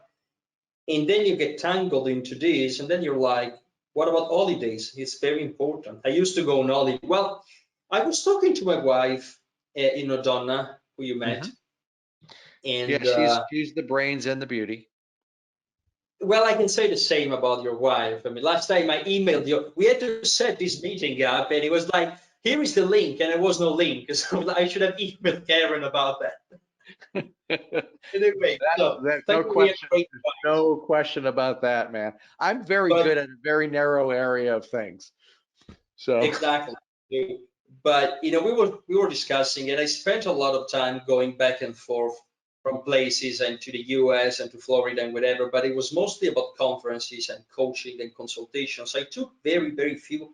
B: And then you get tangled into this, and then you're like, what about holidays? It's very important. I used to go on holiday. Well, I was talking to my wife, Donna, who you met. And
C: yeah, she's the brains and the beauty.
B: well, I can say the same about your wife. I mean, last time I emailed you, we had to set this meeting up, and it was like, here is the link, and there was no link, so I should have emailed Karen about that. Anyway,
C: no question about that, man. I'm very good at a very narrow area of things. So
B: exactly. But we were discussing, and I spent a lot of time going back and forth from places and to the US and to Florida and whatever, but it was mostly about conferences and coaching and consultations. I took very, very few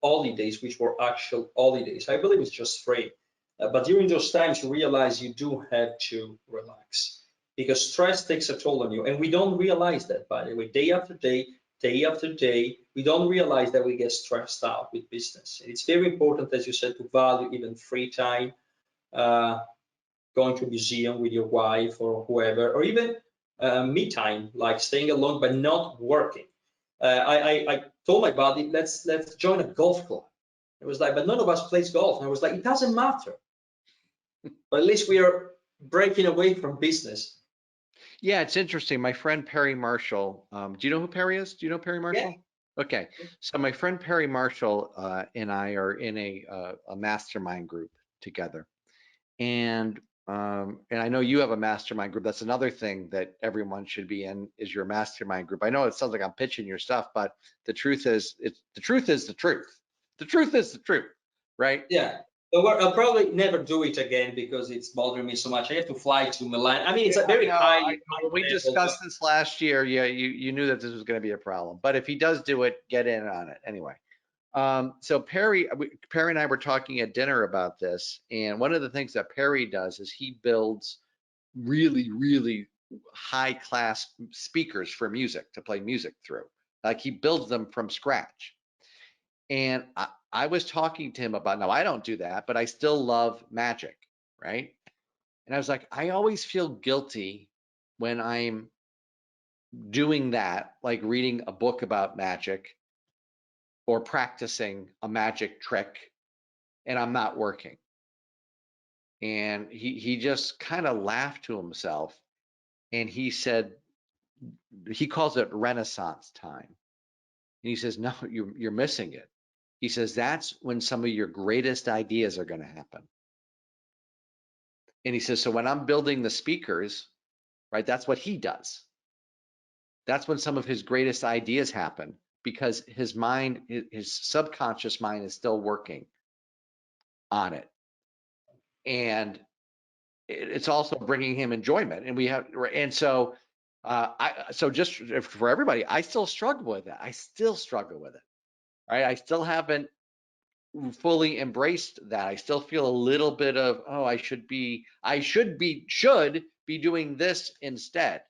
B: holidays, which were actual holidays. I believe it's just 3. But during those times, you realize you do have to relax, because stress takes a toll on you. And we don't realize that, by the way, day after day after day, we don't realize that we get stressed out with business. And it's very important, as you said, to value even free time, going to a museum with your wife or whoever, or even me time, like staying alone but not working. I told my buddy, let's join a golf club. It was like, but none of us plays golf. And I was like, it doesn't matter. But at least we are breaking away from business.
C: Yeah, it's interesting. My friend Perry Marshall, do you know who Perry is? Do you know Perry Marshall? Yeah. Okay, so my friend Perry Marshall and I are in a mastermind group together. And And I know you have a mastermind group. That's another thing that everyone should be in, is your mastermind group. I know it sounds like I'm pitching your stuff, but the truth is, the truth is the truth. The truth is the truth, right?
B: Yeah. I'll probably never do it again because it's bothering me so much. I have to fly to Milan. I mean, it's a very high
C: When we
B: level,
C: discussed this last year, yeah, you knew that this was going to be a problem. But if he does do it, get in on it anyway. So Perry and I were talking at dinner about this, and one of the things that Perry does is he builds really, really high class speakers for music to play music through. Like he builds them from scratch. And I was talking to him about, now I don't do that, but I still love magic, right? And I was like, I always feel guilty when I'm doing that, like reading a book about magic or practicing a magic trick, and I'm not working. And he just kind of laughed to himself, and he said, he calls it Renaissance time. And he says, no, you're missing it. He says, that's when some of your greatest ideas are going to happen. And he says, so when I'm building the speakers, right, that's what he does. That's when some of his greatest ideas happen, because his mind, his subconscious mind is still working on it. And it's also bringing him enjoyment. And so, so just for everybody, I still struggle with that. I still struggle with it, right? I still haven't fully embraced that. I still feel a little bit of, oh, I should be doing this instead.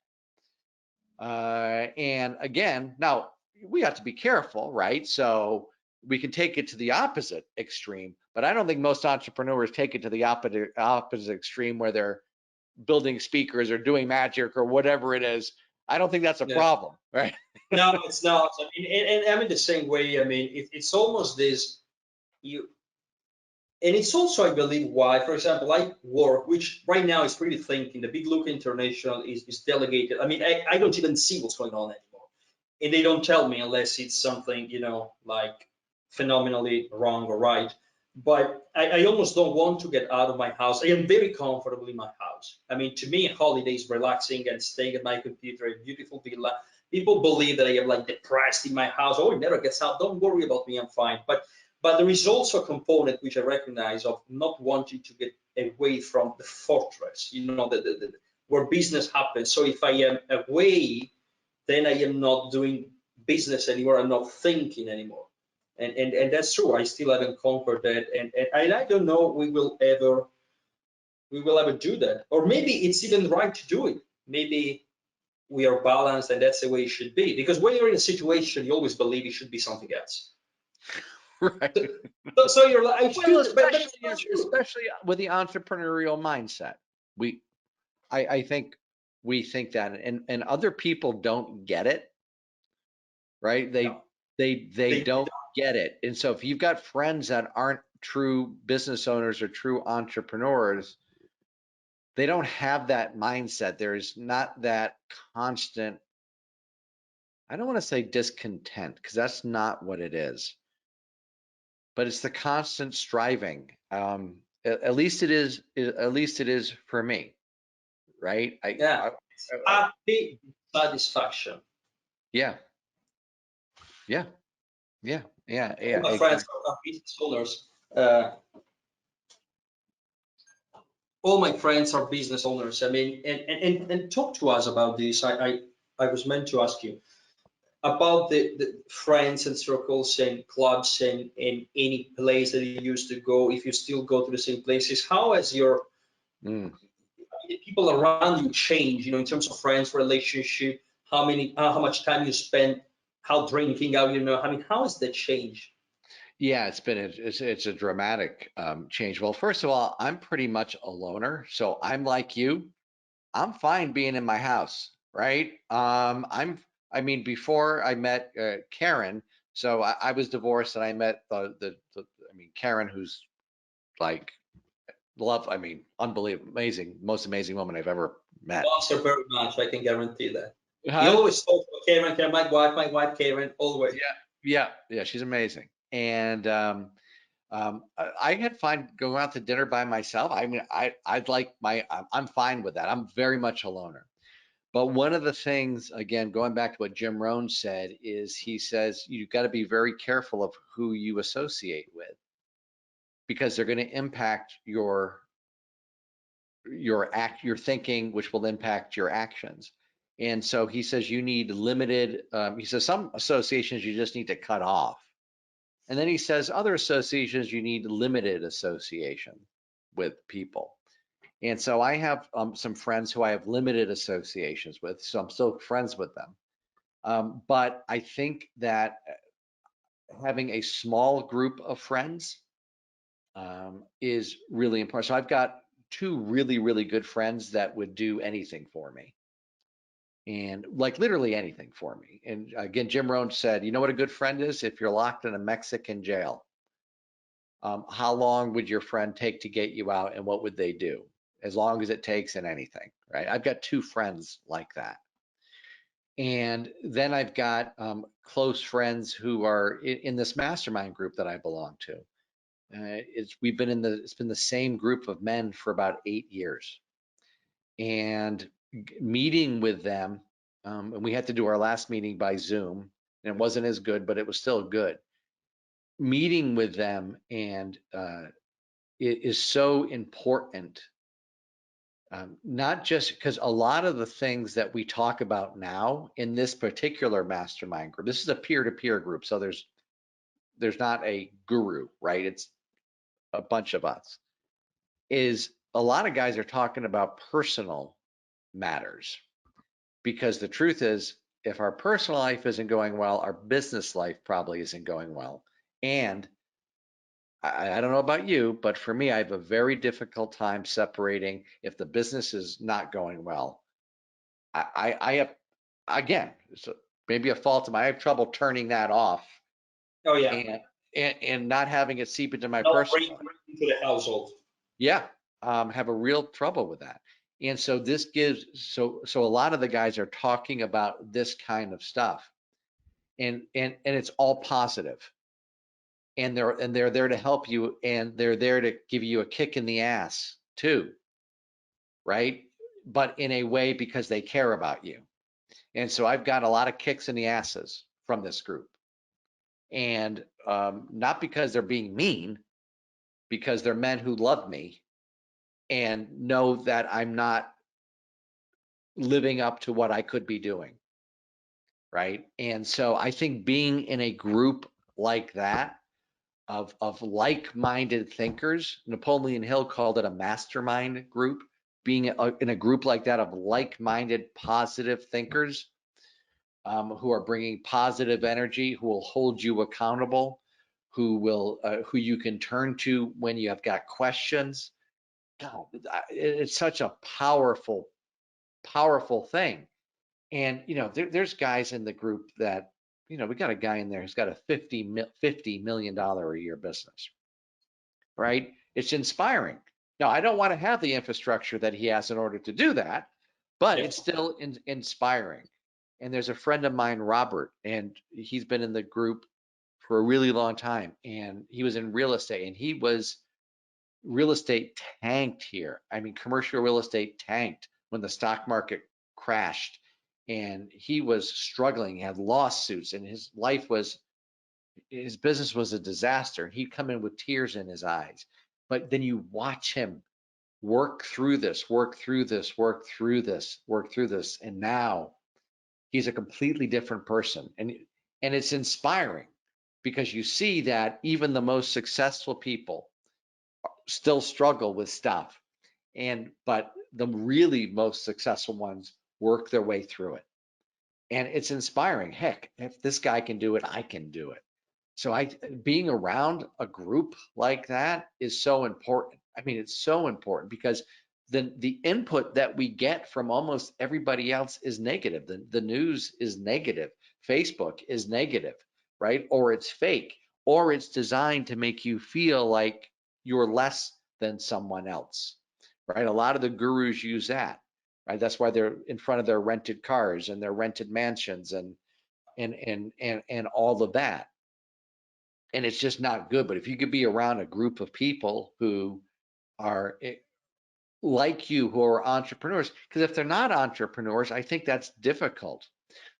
C: And again, now we have to be careful, right? So we can take it to the opposite extreme, but I don't think most entrepreneurs take it to the opposite extreme where they're building speakers or doing magic or whatever it is. I don't think that's a problem, right?
B: No, it's not. I mean, and I'm in the same way. I mean, it's almost this, and it's also, I believe, why, for example, I work, which right now is pretty thinking, the Big Luca International is delegated. I mean, I don't even see what's going on anymore. And they don't tell me unless it's something, like phenomenally wrong or right. But I almost don't want to get out of my house. I am very comfortable in my house. I mean, to me, holiday is relaxing and staying at my computer, a beautiful villa. People believe that I am like depressed in my house. Oh, it never gets out. Don't worry about me. I'm fine. But there is also a component which I recognize of not wanting to get away from the fortress, where business happens. So if I am away, then I am not doing business anymore. I'm not thinking anymore. And that's true. I still haven't conquered that. And I don't know we will ever do that. Or maybe it's even right to do it. Maybe we are balanced and that's the way it should be. Because when you're in a situation, you always believe it should be something else.
C: Right.
B: So you're like,
C: well, especially with the entrepreneurial mindset, I think we think that, and other people don't get it, right? They don't get it. And so if you've got friends that aren't true business owners or true entrepreneurs, they don't have that mindset. There's not that constant, I don't want to say discontent, because that's not what it is, but it's the constant striving. At least it is for me, right?
B: Happy satisfaction.
C: Yeah.
B: All my friends are business owners. All my friends are business owners. I mean, and talk to us about this. I was meant to ask you about the friends and circles and clubs and any place that you used to go, if you still go to the same places. How has your the people around you changed, in terms of friends, relationship, how much time you spend, how drinking, I mean, how has that changed?
C: Yeah, it's a dramatic change. Well, first of all, I'm pretty much a loner, so I'm like you. I'm fine being in my house, right? I mean, before I met Karen, so I was divorced and I met Karen, who's like unbelievable, most amazing woman I've ever met.
B: Loves her very much, I can guarantee that. You always talk about Karen, my wife, Karen, always.
C: Yeah, she's amazing. And I had fun going out to dinner by myself. I mean, I'm fine with that. I'm very much a loner. But one of the things, again, going back to what Jim Rohn said, is he says you've got to be very careful of who you associate with, because they're going to impact your thinking, which will impact your actions. And so he says you need limited. He says some associations you just need to cut off. And then he says other associations you need limited association with people. And so I have some friends who I have limited associations with, so I'm still friends with them. But I think that having a small group of friends is really important. So I've got two really, really good friends that would do anything for me. And like literally anything for me. And again, Jim Rohn said, you know what a good friend is? If you're locked in a Mexican jail, how long would your friend take to get you out, and what would they do? As long as it takes in anything, right? I've got two friends like that. And then I've got close friends who are in this mastermind group that I belong to. It's been the same group of men for about 8 years. And meeting with them, and we had to do our last meeting by Zoom, and it wasn't as good, but it was still good. Meeting with them, and it is so important, not just because a lot of the things that we talk about now in this particular mastermind group, this is a peer-to-peer group, so there's not a guru, right? It's a bunch of us. Is a lot of guys are talking about personal matters, because the truth is, if our personal life isn't going well, our business life probably isn't going well. And I don't know about you, but for me, I have a very difficult time separating if the business is not going well. I have, again, it's maybe a fault of mine. I have trouble turning that off
B: Oh yeah.
C: and not having it seep into my
B: Not
C: personal
B: bring
C: life.
B: into the household.
C: Yeah, have a real trouble with that. And so this gives, so a lot of the guys are talking about this kind of stuff, and it's all positive. And they're there to help you, and they're there to give you a kick in the ass too, right? But in a way, because they care about you. And so I've got a lot of kicks in the asses from this group, and not because they're being mean, because they're men who love me and know that I'm not living up to what I could be doing, right? And so I think being in a group like that of like-minded thinkers, Napoleon Hill called it a mastermind group, being in a group like that of like-minded positive thinkers, who are bringing positive energy, who will hold you accountable, who you can turn to when you have got questions. God, it's such a powerful thing. And there's guys in the group that, we got a guy in there who's got a $50 million a year business, right? It's inspiring. Now, I don't want to have the infrastructure that he has in order to do that, but
B: Yeah.
C: it's still inspiring. And there's a friend of mine, Robert, and he's been in the group for a really long time, and he was in real estate, and real estate tanked here. I mean, commercial real estate tanked when the stock market crashed, and he was struggling. He had lawsuits, and his business was a disaster. He'd come in with tears in his eyes. But then you watch him work through this, and now he's a completely different person. And it's inspiring, because you see that even the most successful people still struggle with stuff. But the really most successful ones work their way through it. And it's inspiring. Heck, if this guy can do it, I can do it. So being around a group like that is so important. I mean, it's so important, because the input that we get from almost everybody else is negative. The news is negative. Facebook is negative, right? Or it's fake, or it's designed to make you feel like you're less than someone else, right? A lot of the gurus use that, right? That's why they're in front of their rented cars and their rented mansions and all of that. and it's just not good. But if you could be around a group of people who are like you, who are entrepreneurs, because if they're not entrepreneurs, I think that's difficult.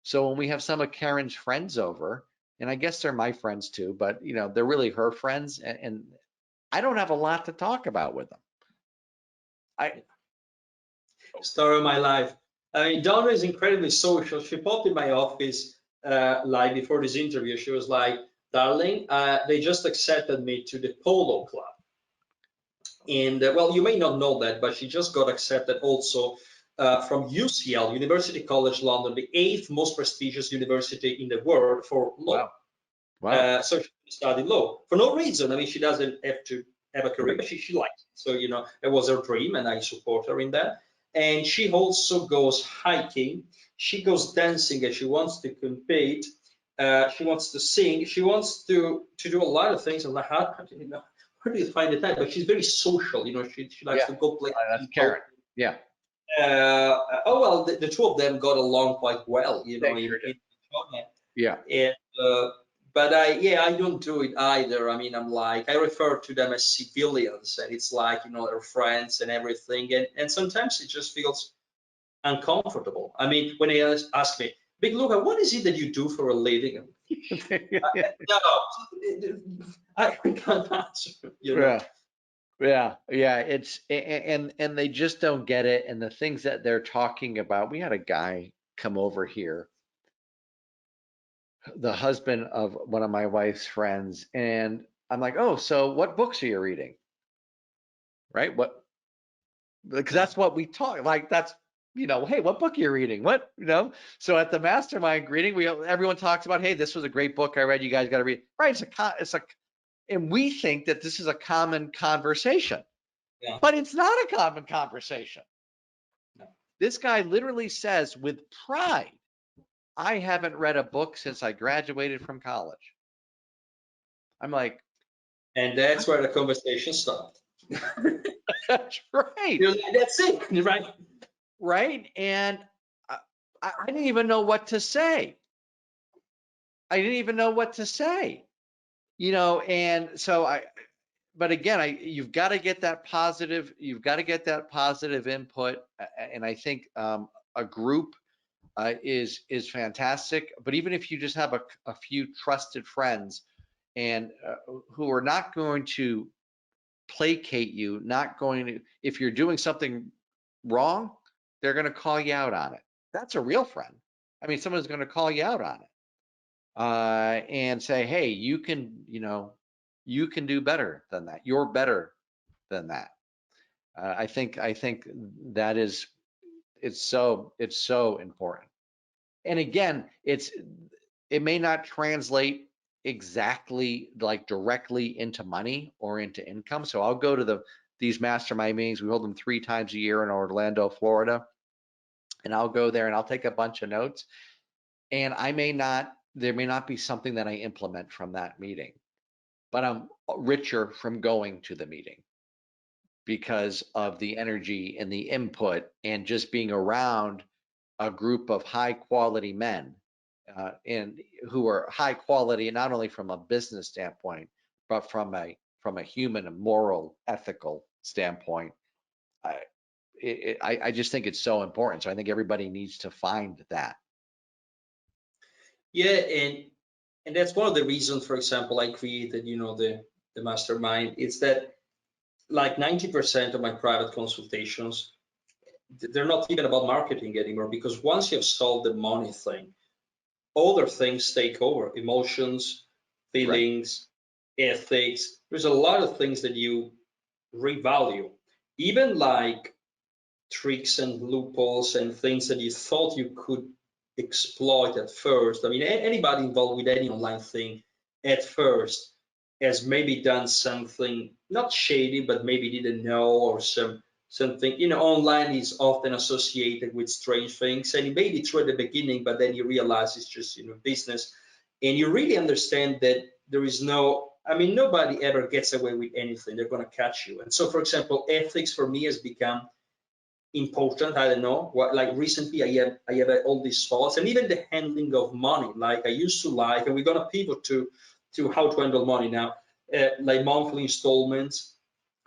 C: So when we have some of Karen's friends over, and I guess they're my friends too, but you know, they're really her friends, and I don't have a lot to talk about with them.
B: Story of my life. I mean, Donna is incredibly social. She popped in my office like before this interview. She was like, "Darling, they just accepted me to the polo club." And well, you may not know that, but she just got accepted also from UCL, University College London, the 8th most prestigious university in the world for law.
C: Wow.
B: So she studied law for no reason. I mean, she doesn't have to have a career, but she likes it. So, you know, it was her dream, and I support her in that. And she also goes hiking. She goes dancing, and she wants to compete. She wants to sing. She wants to do a lot of things. I'm like, how do you find the time? But she's very social. You know, she likes to go play.
C: That's Karen. Yeah.
B: Oh well, the two of them got along quite well. You know,
C: They sure
B: in
C: Yeah.
B: and but I don't do it either. I mean, I'm like, I refer to them as civilians, and it's like, you know, they're friends and everything, and sometimes it just feels uncomfortable. I mean, when they ask me, Big Luca, what is it that you do for a living? No, I can't answer. You know.
C: Yeah. It's and they just don't get it. And the things that they're talking about. We had a guy come over here, the husband of one of my wife's friends, and I'm like, oh, so what books are you reading? Right? What? Because that's what we talk. Like that's, you know, hey, what book are you reading? What, you know? So at the mastermind greeting, everyone talks about, hey, this was a great book I read. You guys got to read. Right? And we think that this is a common conversation, but it's not a common conversation.
B: No.
C: This guy literally says with pride, I haven't read a book since I graduated from college. I'm like,
B: and that's where the conversation stopped.
C: that's right.
B: You're like, that's it, right?
C: Right. And I didn't even know what to say. You know, and so but again, you've got to get that positive, input. And I think a group is fantastic. But even if you just have a few trusted friends and who are not going to placate you, not going to, if you're doing something wrong, they're going to call you out on it. That's a real friend. I mean, someone's going to call you out on it and say, hey, you can do better than that. You're better than that. I think that is, it's so important. And again, it may not translate exactly like directly into money or into income. So I'll go to these mastermind meetings. We hold them 3 times a year in Orlando, Florida. And I'll go there and I'll take a bunch of notes. And there may not be something that I implement from that meeting, but I'm richer from going to the meeting because of the energy and the input and just being around a group of high quality men and who are high quality, not only from a business standpoint, but from a human and moral, ethical standpoint. I just think it's so important. So I think everybody needs to find that.
B: Yeah, and that's one of the reasons, for example, I created, you know, the mastermind. It's that like 90% of my private consultations, they're not even about marketing anymore, because once you have solved the money thing, other things take over: emotions, feelings, ethics. There's a lot of things that you revalue, even like tricks and loopholes and things that you thought you could exploit at first. I mean, anybody involved with any online thing at first has maybe done something not shady, but maybe didn't know, or something, you know, online is often associated with strange things, and it may be true at the beginning, but then you realize it's just, you know, business, and you really understand that there is no, I mean, nobody ever gets away with anything. They're going to catch you. And so, for example, ethics for me has become important. I don't know what, like recently I have all these thoughts, and even the handling of money. Like I used to like, and we're gonna pivot to to how to handle money now. Like monthly installments.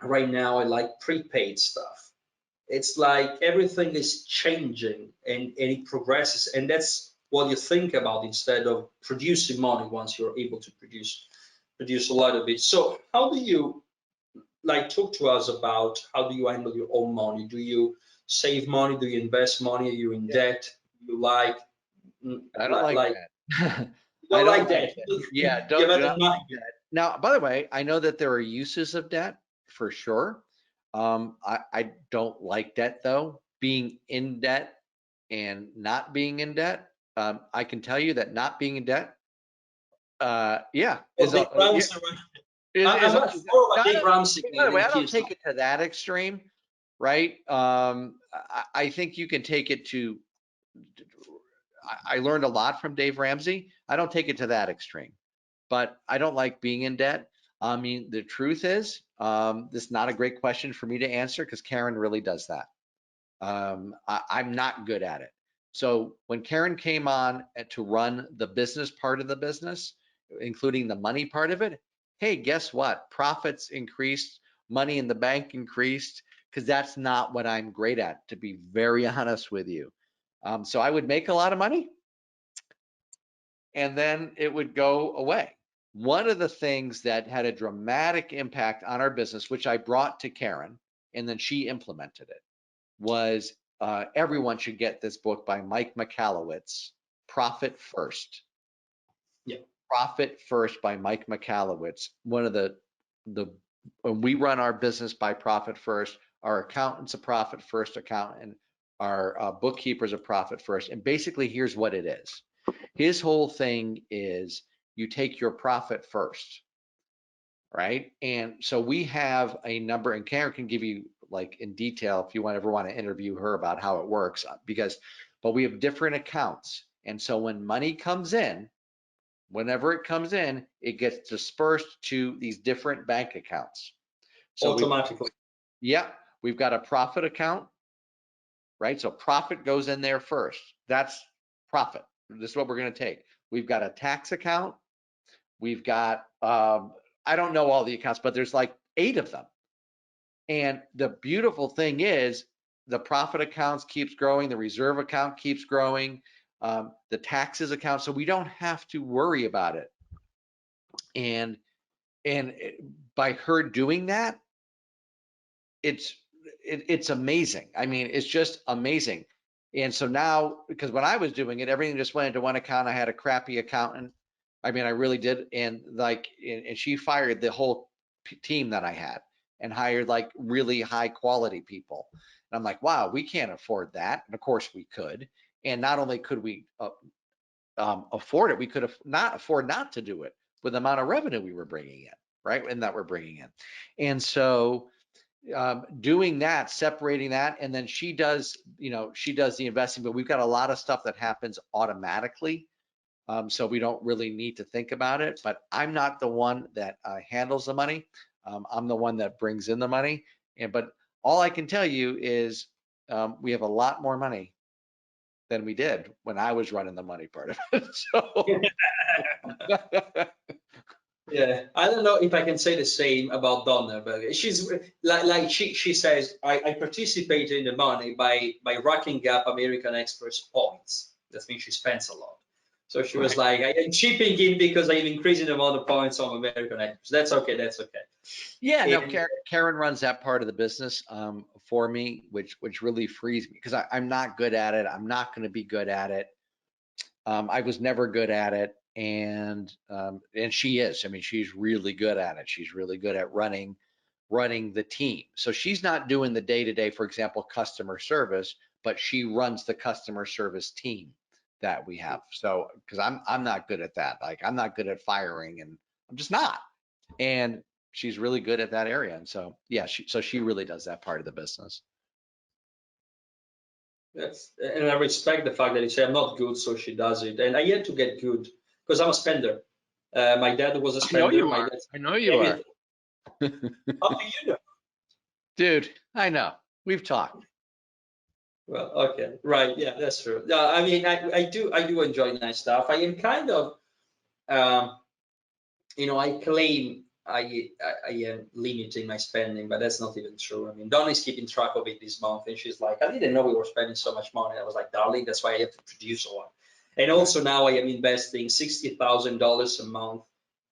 B: Right now, I like prepaid stuff. It's like everything is changing and it progresses, and that's what you think about instead of producing money once you're able to produce a lot of it. So how do you like talk to us about how do you handle your own money? Do you save money? Do you invest money? Are you in debt? Do you like
C: I don't like
B: like
C: that.
B: you don't like that?
C: Yeah,
B: You have
C: do
B: it
C: not
B: in mind.
C: like that. Now, by the way, I know that there are uses of debt for sure. I don't like debt though. Being in debt and not being in debt. I can tell you that not being in debt, yeah,
B: Well,
C: is
B: Dave
C: a
B: Ramsey, I'm much
C: is
B: more of a
C: not
B: Dave Ramsey
C: by
B: guy
C: the way,
B: than
C: I don't
B: Keith.
C: take it to that extreme, right? I think you can take it to. I learned a lot from Dave Ramsey. I don't take it to that extreme, but I don't like being in debt. I mean, the truth is, this is not a great question for me to answer because Karen really does that. I'm not good at it. So when Karen came on to run the business part of the business, including the money part of it, hey, guess what? Profits increased, money in the bank increased, because that's not what I'm great at, to be very honest with you. So I would make a lot of money and then it would go away. One of the things that had a dramatic impact on our business, which I brought to Karen, and then she implemented it, was everyone should get this book by Mike Michalowicz, Profit First.
B: Yeah.
C: Profit First by Mike Michalowicz. One of the when we run our business by Profit First, our accountant's a Profit First accountant, our bookkeeper's a Profit First, and basically here's what it is. His whole thing is you take your profit first, right? And so we have a number, and Karen can give you like in detail if you ever want to interview her about how it works, but we have different accounts. And so when money comes in, whenever it comes in, it gets dispersed to these different bank accounts. So
B: Automatically.
C: We've got a profit account, right? So profit goes in there first. That's profit. This is what we're going to take. We've got a tax account. We've got, I don't know all the accounts, but there's like 8 of them. And the beautiful thing is the profit accounts keeps growing, the reserve account keeps growing, the taxes account, so we don't have to worry about it. And by her doing that, it's amazing. I mean, it's just amazing. And so now, because when I was doing it, everything just went into one account. I had a crappy accountant. I mean, I really did. And and she fired the whole team that I had and hired like really high quality people. And I'm like, wow, we can't afford that. And of course we could. And not only could we afford it, we could not afford not to do it with the amount of revenue we were bringing in, right? And that we're bringing in. And so doing that, separating that, and then she does the investing, but we've got a lot of stuff that happens automatically. So we don't really need to think about it, but I'm not the one that handles the money. I'm the one that brings in the money. But all I can tell you is we have a lot more money than we did when I was running the money part of it. So.
B: Yeah, I don't know if I can say the same about Donna, but she's like she says, I participated in the money by racking up American Express points. That means she spends a lot. So she was like, I'm chipping in because I'm increasing the amount of points on American Express. That's okay, that's okay.
C: Yeah, no, Karen runs that part of the business for me, which really frees me because I'm not good at it. I'm not going to be good at it. I was never good at it, and she is. I mean, she's really good at it. She's really good at running the team. So she's not doing the day-to-day, for example, customer service, but she runs the customer service team that we have. So because I'm not good at that. Like I'm not good at firing, and I'm just not. And she's really good at that area. And so yeah, she really does that part of the business.
B: And I respect the fact that you say I'm not good, so she does it. And I had to get good because I'm a spender. My dad was a spender.
C: I know you are.
B: How do you know?
C: Dude, I know. We've talked.
B: Well, okay, right, yeah, that's true. No, I mean, I do enjoy nice stuff. I am kind of I claim I am limiting my spending, but that's not even true. I mean, Donna's keeping track of it this month, and she's like, I didn't know we were spending so much money. I was like, darling, that's why I have to produce a lot. And also now I am investing $60,000 a month,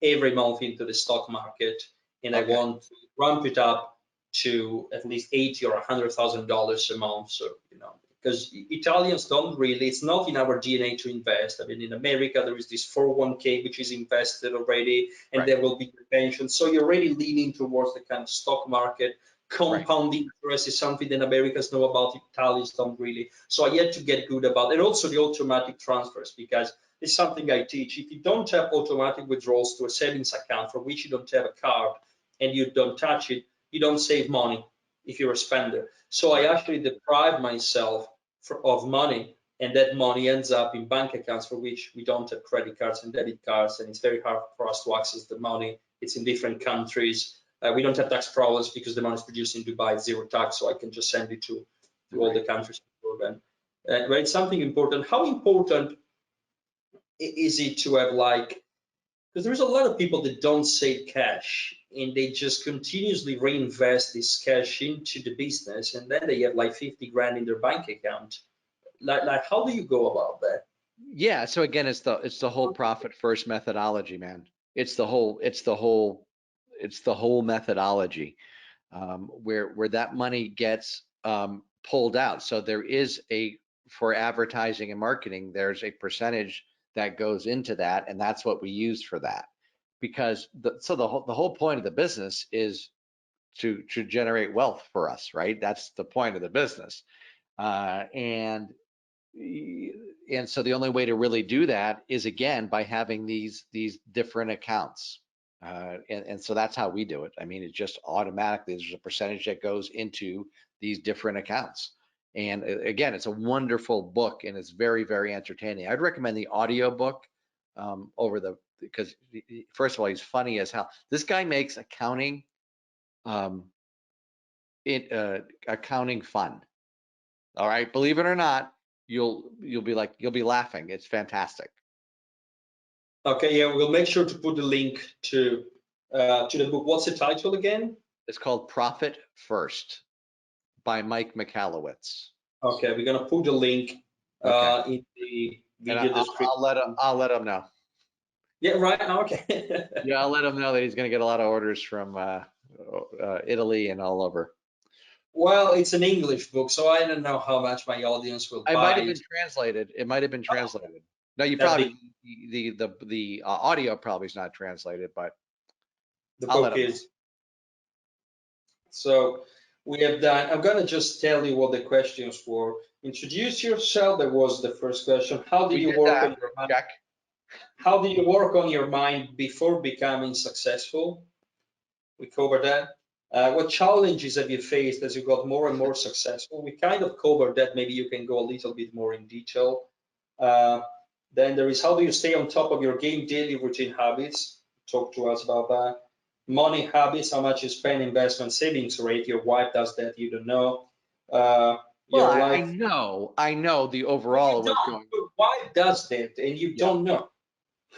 B: every month into the stock market, and I want to ramp it up to at least $80,000 or $100,000 a month. So, because Italians don't really, it's not in our DNA to invest. I mean, in America, there is this 401k, which is invested already, and there will be the pension. So you're already leaning towards the kind of stock market. Compounding interest is something that Americans know about, Italians don't really. So I had to get good about it. And also the automatic transfers, because it's something I teach. If you don't have automatic withdrawals to a savings account for which you don't have a card and you don't touch it, you don't save money if you're a spender. So I actually deprive myself of money, and that money ends up in bank accounts for which we don't have credit cards and debit cards, and it's very hard for us to access the money. It's in different countries. We don't have tax problems because the money is produced in Dubai, zero tax, so I can just send it to all the countries. But it's something important. How important is it to have because there's a lot of people that don't save cash and they just continuously reinvest this cash into the business, and then they have like 50 grand in their bank account. Like how do you go about that?
C: Yeah. So again, it's the whole profit first methodology, man. It's the whole methodology where that money gets pulled out. So there is for advertising and marketing, there's a percentage that goes into that, and that's what we use for that. Because the whole point of the business is to generate wealth for us, right? That's the point of the business, and so the only way to really do that is again by having these different accounts, and so that's how we do it. I mean, it just automatically there's a percentage that goes into these different accounts. And again, it's a wonderful book and it's very, very entertaining. I'd recommend the audio book because first of all, he's funny as hell. This guy makes accounting accounting fun. All right, believe it or not, you'll be laughing. It's fantastic.
B: Okay, yeah, we'll make sure to put the link to the book. What's the title again?
C: It's called Profit First by Mike Michalowicz.
B: Okay, we're gonna put the link in the video description.
C: I'll let him know.
B: Yeah, right. Okay.
C: Yeah, I'll let him know that he's going to get a lot of orders from Italy and all over.
B: Well, it's an English book, so I don't know how much my audience will buy.
C: It might have been translated. It might have been translated. No, you probably the audio probably is not translated, but
B: the book is. So we have done. I'm gonna just tell you what the questions were. Introduce yourself. That was the first question. How do you work on your mind?
C: Check.
B: How do you work on your mind before becoming successful? We covered that. What challenges have you faced as you got more and more successful? We kind of covered that. Maybe you can go a little bit more in detail. Then there is how do you stay on top of your game daily routine habits? Talk to us about that. Money habits, how much you spend, investment, savings rate. Your wife does that, you don't know.
C: I know the overall what's going on.
B: Your wife does that and you don't know.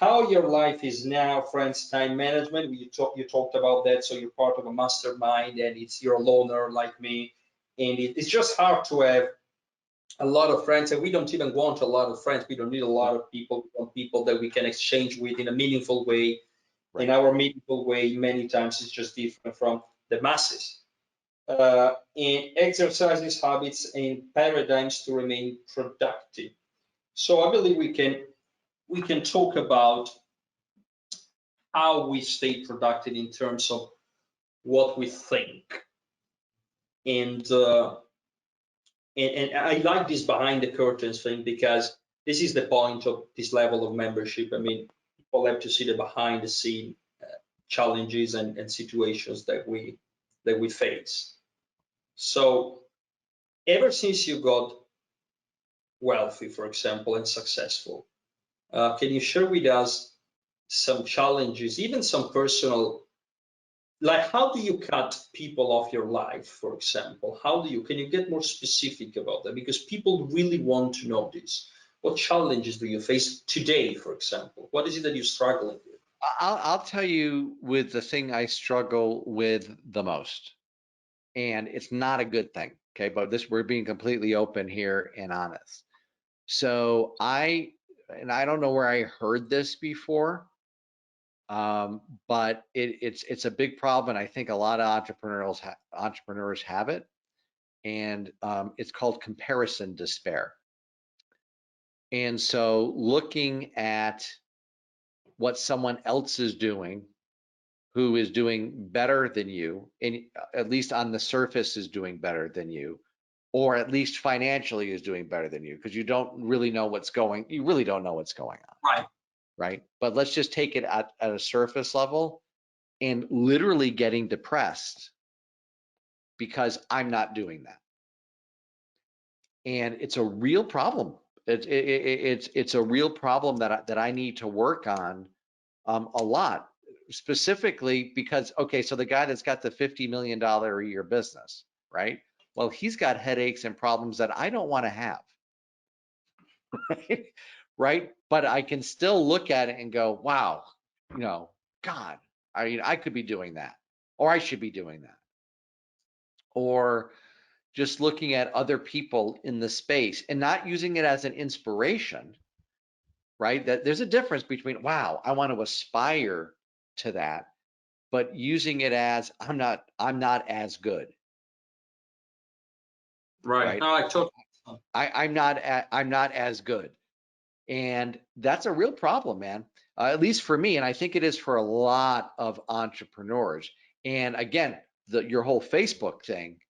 B: How your life is now, friends, time management. You talked about that. So you're part of a mastermind and you're a loner like me. And it's just hard to have a lot of friends. And we don't even want a lot of friends. We don't need a lot of people. We want people that we can exchange with in a meaningful way. Right. In our meaningful way, many times it's just different from the masses. And exercises, habits, and paradigms to remain productive. So I believe we can talk about how we stay productive in terms of what we think. And I like this behind the curtains thing because this is the point of this level of membership. I mean, people have to see the behind the scene challenges and situations that we face. So ever since you got wealthy, for example, and successful, can you share with us some challenges, even some personal, like how do you cut people off your life, for example? Can you get more specific about that? Because people really want to know this. What challenges do you face today, for example? What is it that you're struggling with?
C: I'll tell you with the thing I struggle with the most, and it's not a good thing. Okay, but we're being completely open here and honest. So I don't know where I heard this before, but it's a big problem, and I think a lot of entrepreneurs have it, and it's called comparison despair. And so looking at what someone else is doing, who is doing better than you, and at least on the surface is doing better than you, or at least financially is doing better than you, because you really don't know what's going on,
B: Right.
C: right? But let's just take it at a surface level, and literally getting depressed because I'm not doing that. And it's a real problem. It's a real problem that I need to work on a lot, specifically because, okay, so the guy that's got the $50 million a year business, right? Well, he's got headaches and problems that I don't want to have, right? Right? But I can still look at it and go, wow, God, I could be doing that, or I should be doing that. Or just looking at other people in the space and not using it as an inspiration, right? That there's a difference between, wow, I want to aspire to that, but using it as I'm not as good,
B: Right.
C: right?
B: No, I totally.
C: I'm not as good. And that's a real problem, man. At least for me, and I think it is for a lot of entrepreneurs. And again, your whole Facebook thing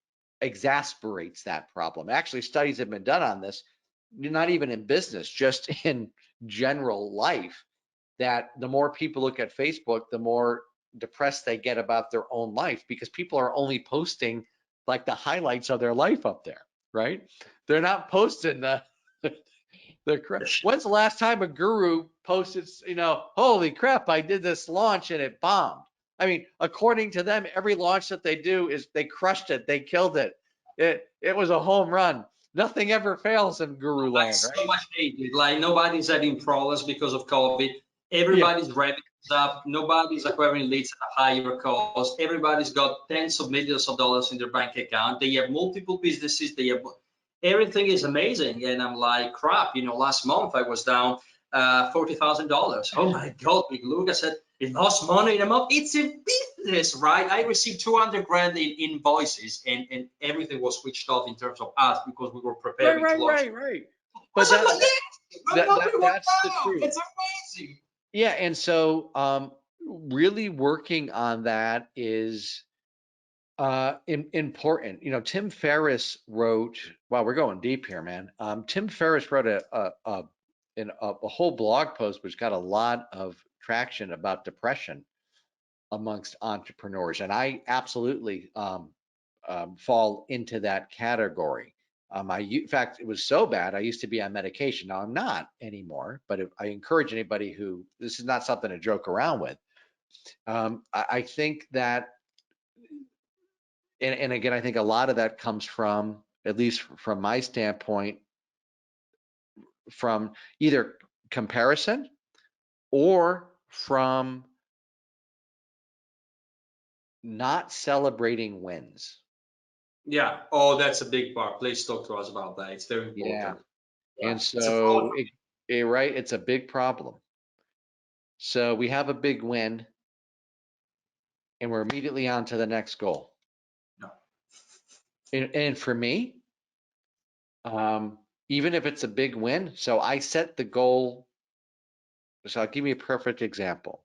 C: exasperates that problem. Actually, studies have been done on this, not even in business, just in general life, that the more people look at Facebook, the more depressed they get about their own life, because people are only posting like the highlights of their life up there, right? They're not posting when's the last time a guru posted, holy crap, I did this launch and it bombed? I mean, according to them, every launch that they do is they crushed it, they killed it. It was a home run. Nothing ever fails in guru land,
B: So
C: right?
B: much hate, dude. Like nobody's having problems because of COVID.
C: Yeah.
B: Everybody's revenue is up. Nobody's acquiring leads at a higher cost. Everybody's got tens of millions of dollars in their bank account. They have multiple businesses. Everything is amazing. And I'm like, crap. Last month I was down $40,000. Oh my God, Big Luca said he lost money in a month. It's a business, right? I received 200 grand in invoices, and everything was switched off in terms of ads because we were preparing to launch.
C: Right.
B: But
C: But that's the
B: wow,
C: truth.
B: it's amazing.
C: Yeah, and so really working on that is important. Tim Ferriss wrote. Wow, we're going deep here, man. Tim Ferriss wrote a whole blog post which got a lot of traction about depression amongst entrepreneurs, and I absolutely fall into that category. In fact, it was so bad I used to be on medication. Now I'm not anymore, but I encourage anybody who this is not something to joke around with. I think that, and again, I think a lot of that comes from, at least from my standpoint, from either comparison or from not celebrating wins.
B: Yeah. Oh, that's a big part. Please talk to us about that. It's very
C: Yeah.
B: important. Yeah.
C: And
B: It's a problem.
C: so, right, it's a big problem. So we have a big win, and we're immediately on to the next goal.
B: No.
C: And for me, even if it's a big win, so I set the goal. So I'll give you a perfect example.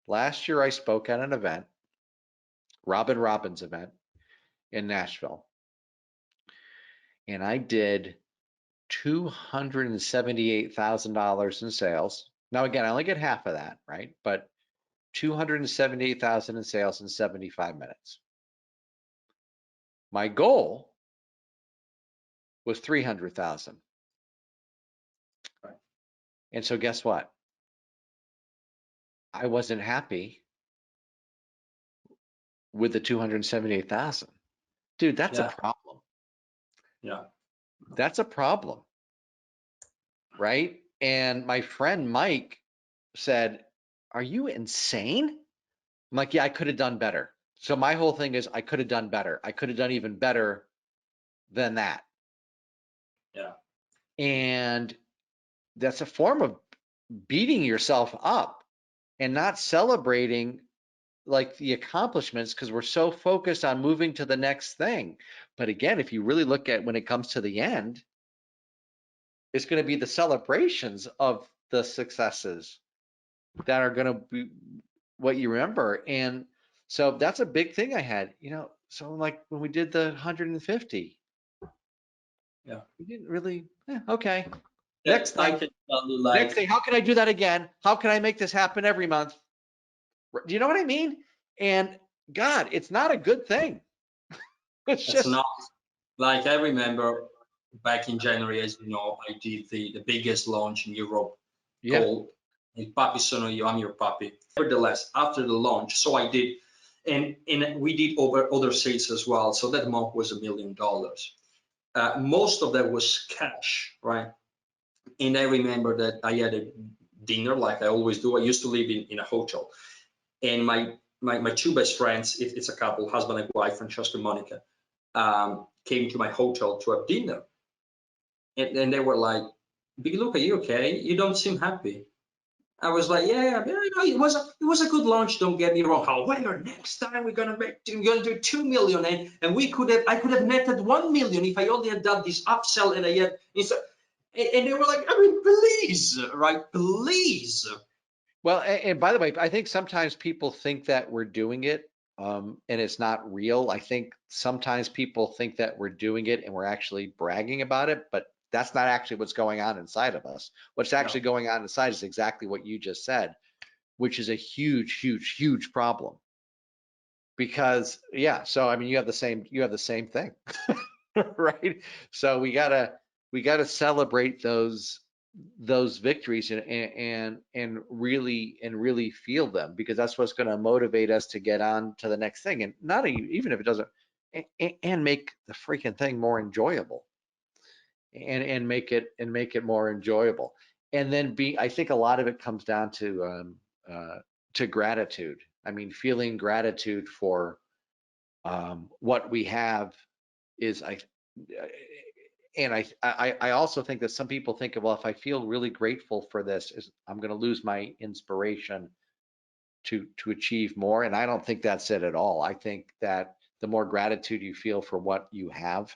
C: Last year, I spoke at an event, Robin Robbins event in Nashville, and I did $278,000 in sales. Now, again, I only get half of that, right? But 278,000 in sales in 75 minutes. My goal was 300,000.
B: Right.
C: And so guess what? I wasn't happy with the 278,000. Dude, that's a problem.
B: Yeah.
C: That's a problem, right? And my friend Mike said, are you insane? I'm like, yeah, I could have done better. So my whole thing is I could have done better. I could have done even better than that.
B: Yeah.
C: And that's a form of beating yourself up and not celebrating like the accomplishments because we're so focused on moving to the next thing. But again, if you really look at when it comes to the end, it's going to be the celebrations of the successes that are going to be what you remember. And so that's a big thing I had, so like when we did the 150,
B: Yeah.
C: we didn't really, okay.
B: Yeah,
C: Next
B: I
C: thing,
B: can tell you,
C: next
B: like,
C: thing, how can I do that again? How can I make this happen every month? Do you know what I mean? And God, it's not a good thing. It's
B: it's
C: just,
B: not like I remember back in January, as you know, I did the biggest launch in Europe
C: yeah,
B: called Il Papi Sono Io, I'm Your Papi. Nevertheless, after the launch, so I did, and we did over other sales as well. So that month was $1 million. Most of that was cash, right? And I remember that I had a dinner like I always do. I used to live in a hotel, and my two best friends, it's a couple, husband and wife, Francesco and Monica, came to my hotel to have dinner, and they were like, "Big Luca, are you okay? You don't seem happy." I was like, "Yeah, it was a good lunch. Don't get me wrong. However, next time we're gonna do 2 million, and I could have netted 1 million if I only had done this upsell and I had and they were like, I mean, please, right? Please."
C: well, and by the way, I think sometimes people think that we're doing it, and it's not real. I think sometimes people think that we're doing it and we're actually bragging about it, but that's not actually what's going on inside of us. What's actually
B: No.
C: going on inside is exactly what you just said, which is a huge, huge, huge problem. Because yeah, so I mean, you have the same thing, right? So we gotta celebrate those victories and really feel them, because that's what's going to motivate us to get on to the next thing, and not even if it doesn't, and make the freaking thing more enjoyable, and make it more enjoyable. And then I think a lot of it comes down to gratitude. I mean, feeling gratitude for what we have is I also think that some people think of, well, if I feel really grateful for this, I'm going to lose my inspiration to achieve more. And I don't think that's it at all. I think that the more gratitude you feel for what you have,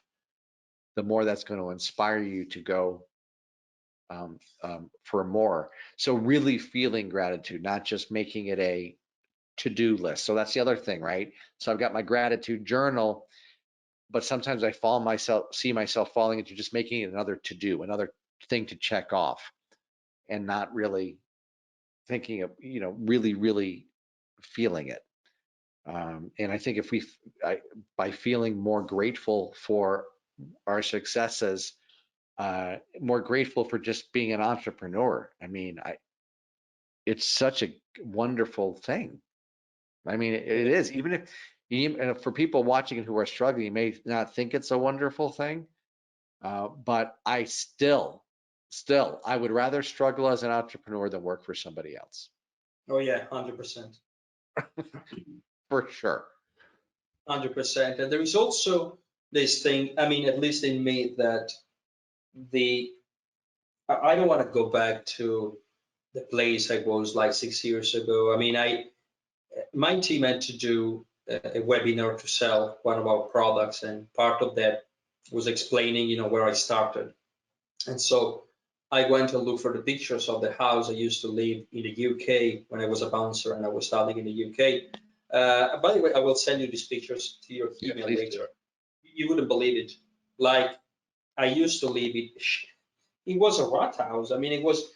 C: the more that's going to inspire you to go for more. So really feeling gratitude, not just making it a to-do list. So that's the other thing, right? So I've got my gratitude journal, but sometimes see myself falling into just making it another to do, another thing to check off, and not really thinking of, really feeling it. And I think if by feeling more grateful for our successes, more grateful for just being an entrepreneur. I mean, it's such a wonderful thing. I mean, it is, even for people watching who are struggling, you may not think it's a wonderful thing. But I I would rather struggle as an entrepreneur than work for somebody else,
B: Oh yeah, 100%.
C: for sure.
B: 100%. And there is also this thing, I mean, at least in me, that I don't want to go back to the place I was like 6 years ago. I mean, my team had to do a webinar to sell one of our products, and part of that was explaining, where I started. And so I went to look for the pictures of the house I used to live in the UK when I was a bouncer and I was studying in the UK. By the way, I will send you these pictures to your
C: Yeah,
B: email
C: please do.
B: later. You wouldn't believe it. Like, I used to live it was a rat house. I mean, it was,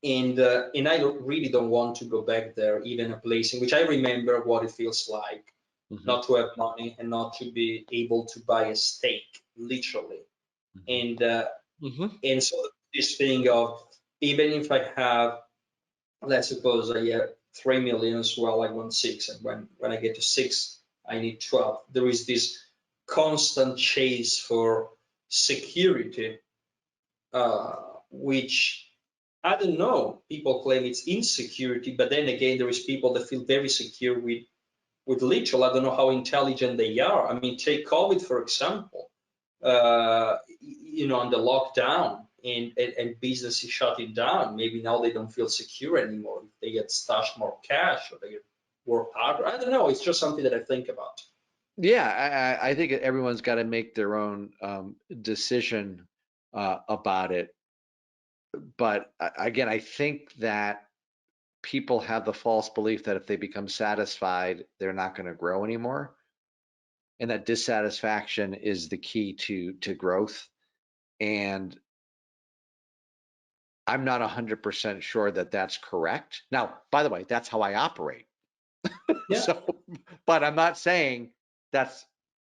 B: and I really don't want to go back there, even a place in which I remember what it feels like
C: Hmm.
B: not to have money and not to be able to buy a steak, literally. And
C: Hmm.
B: and so this thing of, even if I have, let's suppose I have 3 million, well, I want six, and when I get to six, I need 12. There is this constant chase for security, which I don't know. People claim it's insecurity, but then again, there is people that feel very secure with literal. I don't know how intelligent they are. I mean, take COVID for example. On the lockdown and business is shutting down. Maybe now they don't feel secure anymore. If they get stashed more cash or they get work harder. I don't know. It's just something that I think about.
C: Yeah, I think everyone's got to make their own decision about it. But again, I think that people have the false belief that if they become satisfied, they're not going to grow anymore. And that dissatisfaction is the key to growth. And I'm not 100% sure that that's correct. Now, by the way, that's how I operate.
B: Yeah.
C: So, but I'm not saying that's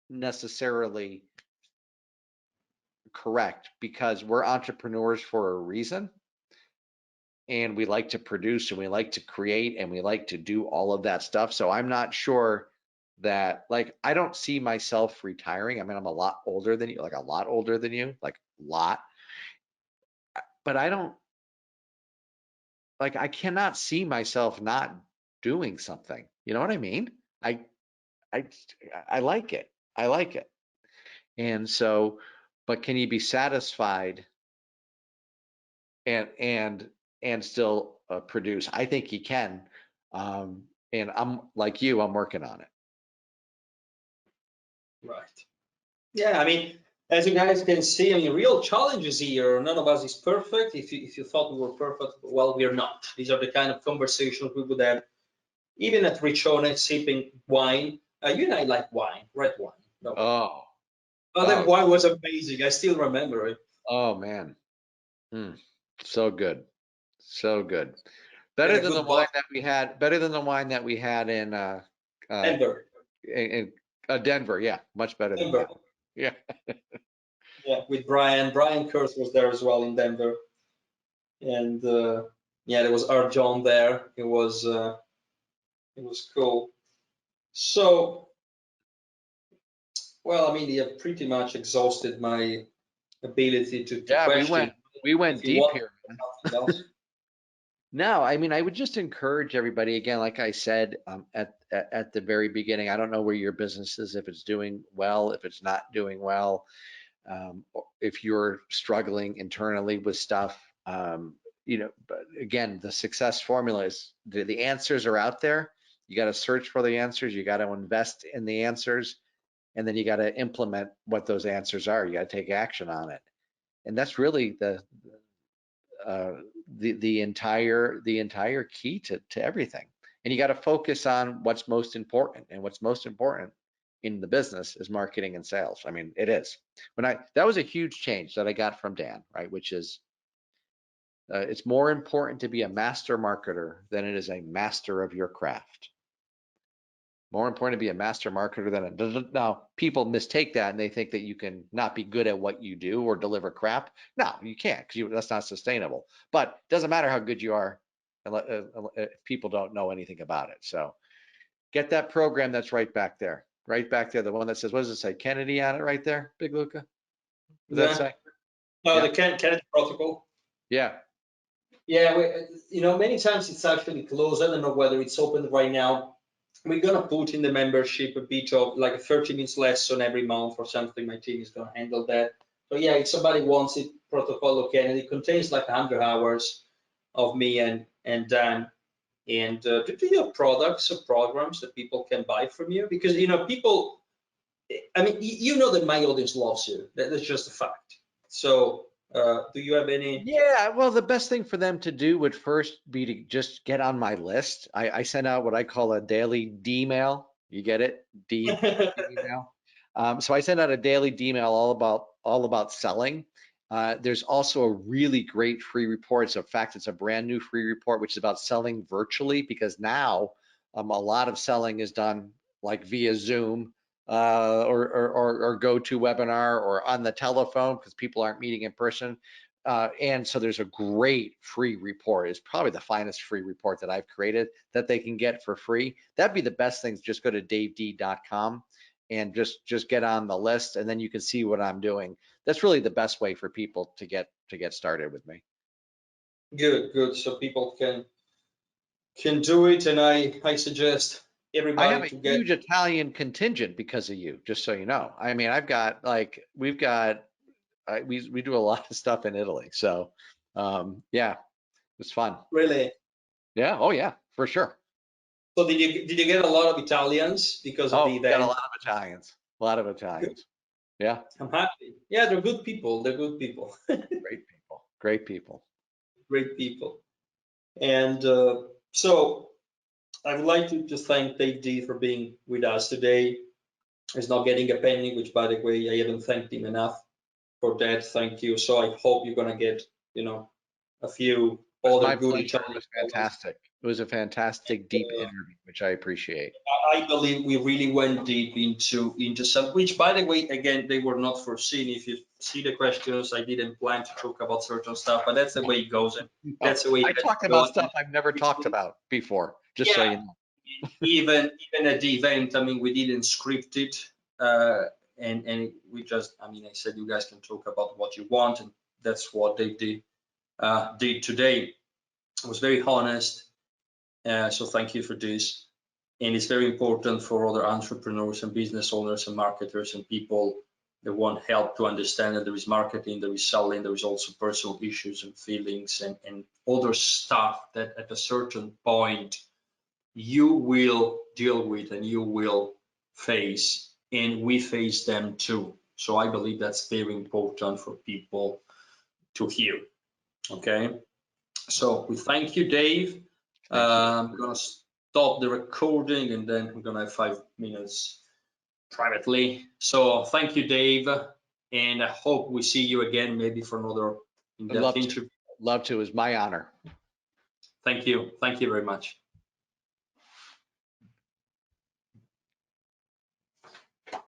C: necessarily correct, because we're entrepreneurs for a reason. And we like to produce and we like to create and we like to do all of that stuff. So I'm not sure that, like, I don't see myself retiring. I mean, I'm a lot older than you, like a lot older than you, like a lot. But I don't, like, I cannot see myself not doing something. You know what I mean? I I I like it. I like it. And so, but can you be satisfied and still produce? I think you can. And I'm like you, I'm working on it.
B: Right. Yeah. I mean, as you guys can see, I mean, real challenges here. None of us is perfect. If you thought we were perfect, well, we're not. These are the kind of conversations we would have, even at Riccione, sipping wine. You and I like wine, red wine. No.
C: Oh,
B: Oh, that
C: oh,
B: wine was amazing. I still remember it.
C: oh man. Mm, so good. So good.
B: We
C: Better
B: had a
C: than the
B: good
C: wine
B: bottle.
C: that we had, better than the wine that we had uh
B: Denver.
C: Denver. Yeah, much better than
B: Denver.
C: that. Yeah.
B: Yeah, with Brian. Brian Kurtz was there as well in Denver. And yeah, there was Art John there. It was cool. So, well, I mean, you have pretty much exhausted my ability to
C: Yeah,
B: question.
C: we went
B: If you
C: deep
B: want
C: here, man.
B: something else,
C: No, I mean, I would just encourage everybody, again, like I said, at the very beginning, I don't know where your business is, if it's doing well, if it's not doing well, or if you're struggling internally with stuff. But again, the success formula is the answers are out there. You got to search for the answers. You got to invest in the answers, and then you got to implement what those answers are. You got to take action on it, and that's really uh, the entire key to everything. And you got to focus on what's most important, and what's most important in the business is marketing and sales. I mean, it is. That was a huge change that I got from Dan, right? Which is, it's more important to be a master marketer than it is a master of your craft. More important to be a master marketer than now people mistake that and they think that you can not be good at what you do or deliver crap. No, you can't, because that's not sustainable. But it doesn't matter how good you are if people don't know anything about it. So get that program that's right back there, the one that says, what does it say, Kennedy on it right there, Big Luca? What does that
B: yeah.
C: say?
B: No,
C: Yeah,
B: the Kennedy Protocol.
C: yeah.
B: Yeah, many times it's actually closed. I don't know whether it's open right now. We're gonna put in the membership a bit of like a 30 minutes lesson every month or something. My team is gonna handle that. So yeah, if somebody wants it, Protocol of Kennedy contains like 100 hours of me and Dan, and to do your products or programs that people can buy from you, because people. I mean, you know that my audience loves you. That's just a fact. So, do you have any?
C: Yeah, well, the best thing for them to do would first be to just get on my list. I send out what I call a daily D-mail. You get it? D-mail. So I send out a daily D-mail all about selling. There's also a really great free report. In fact, it's a brand new free report, which is about selling virtually, because now a lot of selling is done like via Zoom, or GoToWebinar, or on the telephone, because people aren't meeting in person. And so there's a great free report. It's probably the finest free report that I've created that they can get for free. That'd be the best thing. Just go to daved.com and just get on the list, and then you can see what I'm doing. That's really the best way for people to get started with me.
B: Good. So people can do it, and I suggest
C: I have
B: everybody
C: a
B: to get.
C: huge Italian contingent because of you, just so you know. I mean, I've got like, we do a lot of stuff in Italy. So, yeah, it's fun.
B: Really?
C: Yeah. Oh yeah, for sure.
B: So did you get a lot of Italians because of
C: Oh,
B: the
C: we got a
B: event?
C: lot of Italians, a lot of Italians. Yeah.
B: I'm happy. Yeah, they're good people. They're good people.
C: Great people, great people.
B: Great people. And so I would like to thank Dave D for being with us today. He's not getting a penny, which, by the way, I haven't thanked him enough for that. Thank you. So I hope you're gonna get, a few
C: It was
B: other
C: my
B: good
C: pleasure. It
B: Italian
C: was
B: dollars.
C: fantastic. It was a fantastic, deep interview, which I appreciate.
B: I believe we really went deep into some, which, by the way, again, they were not foreseen. If you see the questions, I didn't plan to talk about certain stuff, but that's the way it goes, and
C: Oh,
B: that's the way it
C: I
B: has
C: talked
B: to go.
C: about stuff I've never talked about before, just so
B: Yeah,
C: you know.
B: even at the event, I mean, we didn't script it, and we just, I mean, I said you guys can talk about what you want, and that's what they did today. I was very honest, so thank you for this. And it's very important for other entrepreneurs and business owners and marketers and people that want help to understand that there is marketing, there is selling, there is also personal issues and feelings and other stuff that at a certain point you will deal with and you will face, and we face them too. So I believe that's very important for people to hear. Okay. So we thank you, Dave.
C: Thank you.
B: I'm gonna stop the recording and then we're gonna have 5 minutes privately. So thank you, Dave, and I hope we see you again, maybe for another
C: I'd
B: in-depth interview.
C: love to. It was my honor.
B: Thank you very much.